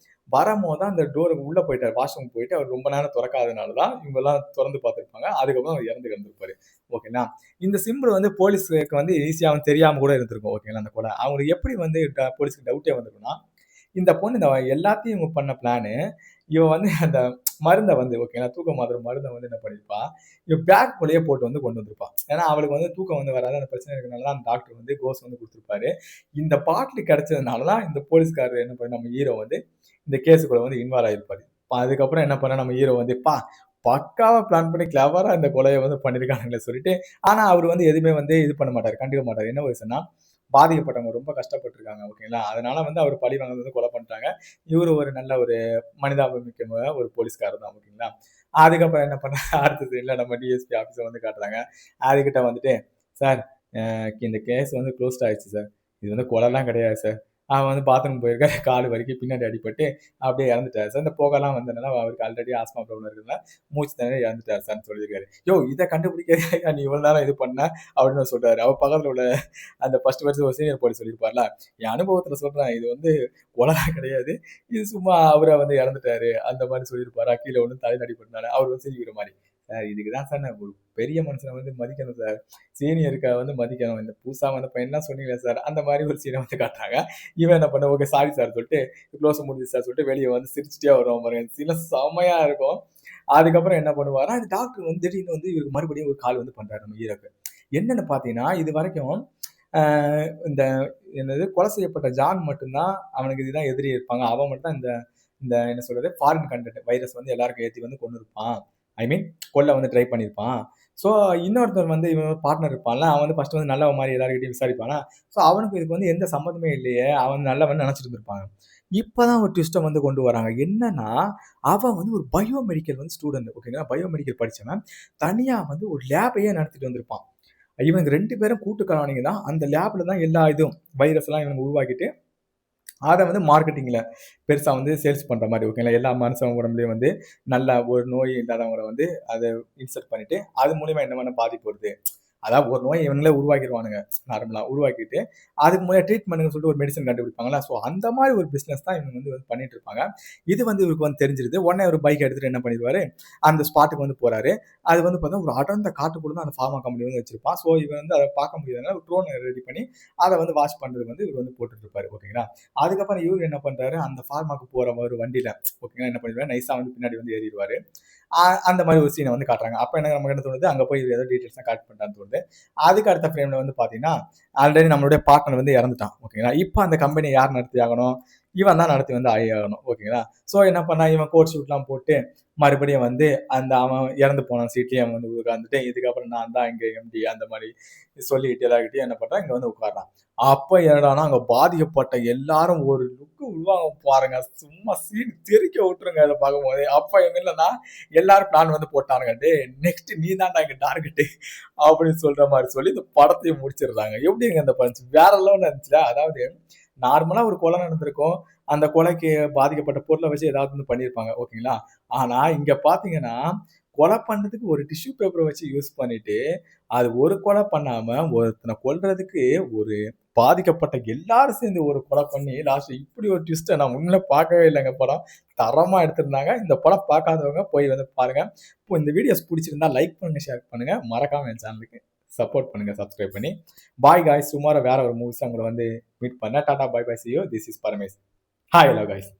Speaker 1: வரும்போது தான் அந்த டோருக்கு உள்ள போயிட்டாரு, வாஷ்ரூம் போயிட்டு அவர் ரொம்ப நேரம் திறக்காதனால தான் இவங்க எல்லாம் திறந்து பார்த்திருப்பாங்க. அதுக்கப்புறம் அவர் இறந்து கிடந்திருப்பாரு. ஓகேங்களா, இந்த சிம்பிள் வந்து போலீஸுக்கு வந்து ஈஸியா அவன் தெரியாம கூட இருந்திருக்கும். ஓகேங்களா, அந்த கொலை அவங்களுக்கு எப்படி வந்து போலீஸ்க்கு டவுட்டே வந்திருக்கும்னா, இந்த பொண்ணு இந்த எல்லாத்தையும் இவங்க பண்ண பிளானு, இவன் வந்து அந்த மருந்தை வந்து ஓகேங்களா, தூக்க மாத்திரை மருந்தை வந்து என்ன பண்ணிருப்பா, இவன் பேக் குள்ளேயே போட்டு வந்து கொண்டு வந்திருப்பான். ஏன்னா அவளுக்கு வந்து தூக்கம் வந்து வராது, அந்த பிரச்சனை இருக்கிறனால அந்த டாக்டர் வந்து கோஸ் வந்து கொடுத்துருப்பாரு. இந்த பாட்டில் கிடைச்சதுனால தான் இந்த போலீஸ்காரர் என்ன பண்ண, நம்ம ஹீரோ வந்து இந்த கேஸுக்குள்ள வந்து இன்வால்வ் ஆயிருப்பாரு. அதுக்கப்புறம் என்ன பண்ண, நம்ம ஹீரோ வந்து பக்காவா பிளான் பண்ணி கிளவரா இந்த கொலையை வந்து பண்ணிருக்கானுங்களே சொல்லிட்டு, ஆனா அவர் வந்து எதுவுமே வந்து இது பண்ண மாட்டாரு, கண்டுக்க மாட்டாரு. என்ன வயசுன்னா, பாதிக்கப்பட்டவங்க ரொம்ப கஷ்டப்பட்டிருக்காங்க. ஓகேங்களா, அதனால வந்து அவர் பழி வாங்குறது வந்து கொலை பண்ணிட்டாங்க. இவரு ஒரு நல்ல ஒரு மனிதாபிமிக்க ஒரு போலீஸ்காரர் தான். ஓகேங்களா, அதுக்கப்புறம் என்ன பண்ண, அடுத்த சீன்ல நம்ம டிஎஸ்பி ஆஃபீஸை வந்து காட்டுறாங்க. அதுகிட்ட வந்துட்டு, சார் இந்த கேஸ் வந்து க்ளோஸ்ட் ஆயிடுச்சு சார், இது வந்து கொலைலாம் கிடையாது சார், அவன் வந்து பாத்ரூம் போயிருக்காரு. கால் வரைக்கும் பின்னாடி அடிபட்டு அப்படியே இறந்துட்டாரு சார். இந்த புகைலாம் வந்ததுனால அவருக்கு ஆல்ரெடி ஆஸ்மா ப்ராப்ளம் இருக்கிறதுனால மூச்சு திணறி இறந்துட்டாரு சார்ன்னு சொல்லியிருக்காரு. இத கண்டுபிடிக்கறதுக்கா நீ இவ்வளவு நேரம் இது பண்ண அப்படின்னு சொல்றாரு. அவர் பக்கத்துல உள்ள அந்த ஃபர்ஸ்ட் பெஞ்ச்ல ஒரு சீனியர் போலீஸ் சொல்லியிருப்பார்ல, என் அனுபவத்துல சொல்றேன். இது வந்து கொலைலாம் கிடையாது. இது சும்மா அவரா வந்து இறந்துட்டாரு. அந்த மாரி சொல்லியிருப்பாரா, கீழ விழுந்து தலையில அடிபட்டனால. அவர் வந்து சிரிக்கிற மாரி. சார் இதுக்கு தான் சார் நான் ஒரு பெரிய மனுஷன வந்து மதிக்கணும் சார். சீனியருக்க வந்து மதிக்கணும். இந்த புதுசா வந்த பையன்லாம் சொன்னீங்களே சார், அந்த மாரி ஒரு சீன வந்து காட்டுறாங்க. இவன் என்ன பண்ண, ஓகே சாரி சார் சொல்லிட்டு, க்ளோஸ் முடிஞ்சுச்சு சார் சொல்லிட்டு வெளிய வந்து சிரிச்சுட்டே வருவான் பாருங்க. அந்த சீன்லாம் செம்மையா இருக்கும். அதுக்கப்புறம் என்ன பண்ணுவாருன்னா, அந்த டாக்டர் வந்து திடீர்னு வந்து இவருக்கு மறுபடியும் ஒரு கால் வந்து பண்றாரு நம்ம ஹீரோக்கு. என்னன்னு பார்த்தீங்கன்னா, இதுவரைக்கும் அ இந்த என்னது கொலை செய்யப்பட்ட ஜான் மட்டும் தான் அவனுக்கு இதுதான் எதிரி இருப்பாங்க. அவன் மட்டும் தான் இந்த இந்த என்ன சொல்றது, ஃபாரின் கன்டென்ட் வைரஸ் வந்து எல்லாருக்கும் ஏத்தி வந்து கொன்னுருப்பான். ஐ மீன் கொல்ல வந்து ட்ரை பண்ணியிருப்பான். ஸோ இன்னொருத்தன் வந்து இவன் பார்ட்னர் இருப்பான்ல, அவன் வந்து ஃபர்ஸ்ட் வந்து நல்லவன் மாரி எல்லார்கிட்டயும் விசாரிப்பானா, ஸோ அவனுக்கு இதுக்கு வந்து எந்த சம்மந்தமே இல்லையே, அவன் நல்லவன்னு நெனச்சுட்டு இருந்திருப்பாங்க. இப்பதான் ஒரு ட்விஸ்ட்ட வந்து கொண்டு வராங்க. என்னன்னா, அவன் வந்து ஒரு பயோ மெடிக்கல் வந்து ஸ்டூடண்ட் ஓகேங்களா? பயோ மெடிக்கல் படிச்சவன். தனியா வந்து ஒரு லேபையே நடத்திட்டு வந்திருப்பான். இவனுங்க 2 பேரும் கூட்டு கலவாணிங்க தான். அந்த லேப்ல தான் எல்லா இதுவும் வைரஸ்லாம் இவனுங்க உருவாக்கிட்டு அத வந்து மார்க்கெட்டிங்ல பெருசா வந்து சேல்ஸ் பண்ற மாரி ஓகேங்களா. எல்லா மனுஷங்க உடம்புலயும் வந்து நல்ல ஒரு நோய் இல்லாதவங்கள வந்து அத இன்செர்ட் பண்ணிட்டு, அது மூலியமா என்ன பண்ண பாதிப்பு வருது. அதாவது ஒரு நோய் இவனுங்களே உருவாக்கிருவானுங்க நார்மலா. உருவாக்கிட்டு, அதுக்கு முன்னாடி ட்ரீட்மெண்ட்ன்னு சொல்லிட்டு ஒரு மெடிசின் கண்டுபிடிப்பாங்கல்ல. ஸோ அந்த மாரி ஒரு பிசினஸ் தான் இவங்க வந்து பண்ணிட்டு இருப்பாங்க. இது வந்து இவருக்கு வந்து தெரிஞ்சிருது. உடனே ஒரு பைக் எடுத்துட்டு என்ன பண்ணிருவாரு, அந்த ஸ்பாட்டுக்கு வந்து போறாரு. அது வந்து பார்த்தா ஒரு அடர்ந்த காட்டுக்குள்ள தான் அந்த ஃபார்மா கம்பெனி வந்து வச்சிருப்பான். ஸோ இவன் வந்து அத பார்க்க முடியாதனால ஒரு ட்ரோன் ரெடி பண்ணி, அத வந்து வாட்ச் பண்றது வந்து இவரு வந்து போட்டுட்டு இருப்பாரு. ஓகேங்களா. அதுக்கப்புறம் இவரு என்ன பண்றாரு, அந்த ஃபார்மாக்கு போற ஒரு வண்டியில ஓகேங்களா என்ன பண்ணிருவாரு, நைஸா வந்து பின்னாடி வந்து ஏறிருவாரு. அந்த மாரி ஒரு சீன வந்து காட்டுறாங்க. அப்ப என்ன நமக்கு என்ன தோணுது, அங்க போய் ஏதோ டீட்டெயில்ஸ்லாம் கலெக்ட் பண்றான்னு தோணுது. அதுக்கு அடுத்த ஃப்ரேம்ல வந்து பார்த்தீங்கன்னா, ஆல்ரெடி நம்மளுடைய பார்ட்னர் வந்து இறந்துட்டான். ஓகேங்களா. இப்ப அந்த கம்பெனிய யார் நடத்தி ஆகணும்? இவன் தான் நடத்தி வந்து ஆகணும். ஓகேங்களா. ஸோ என்ன பண்ணா, இவன் கோட் ஷூட்லாம் போட்டு மறுபடியும் வந்து அந்த அவன் இறந்து போன சீட்லயே அவன் வந்து உட்கார்ந்துட்டு, இதுக்கப்புறம் நான் தான் இங்க எம்டி அந்த மாரி சொல்லிட்டு எல்லார்கிட்டயும் என்ன பண்றான், இங்க வந்து உட்கார்றான். அப்ப என்னடான்னா, அங்க பாதிக்கப்பட்ட எல்லாரும் ஒரு லுக் விழுவாங்க பாருங்க. சும்மா சீன் தெறிக்க விட்டுருங்க அத பார்க்கும்போதே. அப்ப என்னன்னா, எல்லாரும் பிளான் வந்து போட்டானுங்க. டேய் நெக்ஸ்ட் நீ தான்டா இங்க டார்கெட்டு அப்படின்னு சொல்ற மாரி சொல்லி இந்த படத்தையும் முடிச்சிடுறாங்க. எப்படிங்க அந்த பஞ்ச்? வேற லெவல்ல இருந்துச்சுல. அதாவது நார்மலா ஒரு கொலை நடந்திருக்கும். அந்த கொலைக்கு பாதிக்கப்பட்ட பொருள வச்சு ஏதாவது ஒண்ணு பண்ணியிருப்பாங்க. ஓகேங்களா? ஆனா இங்க பார்த்தீங்கன்னா, கொலை பண்றதுக்கு ஒரு டிஷ்யூ பேப்பர வச்சு யூஸ் பண்ணிட்டு, அது ஒரு கொலை பண்ணாம ஒருத்தன கொல்றதுக்கு ஒரு பாதிக்கப்பட்ட எல்லாரும் சேர்ந்து ஒரு கொலை பண்ணி, லாஸ்ட்ல இப்படி ஒரு ட்விஸ்ட்ட நான் உண்மையிலே பார்க்கவே இல்லங்க படம். தரமா எடுத்திருந்தாங்க. இந்த படம் பார்க்காதவங்க போய் வந்து பாருங்க. இப்போ இந்த வீடியோஸ் புடிச்சிருந்தா லைக் பண்ணுங்க, ஷேர் பண்ணுங்க. மறக்காம என் சேனலுக்கு சப்போர்ட் பண்ணுங்க சப்ஸ்கிரைப் பண்ணி. Bye guys. டுமாரோ வேற ஒரு மூவிஸ்ல உங்கள வந்து மீட் பண்ணேன். Tata bye bye. See you. This is Paramesh. Hi hello guys.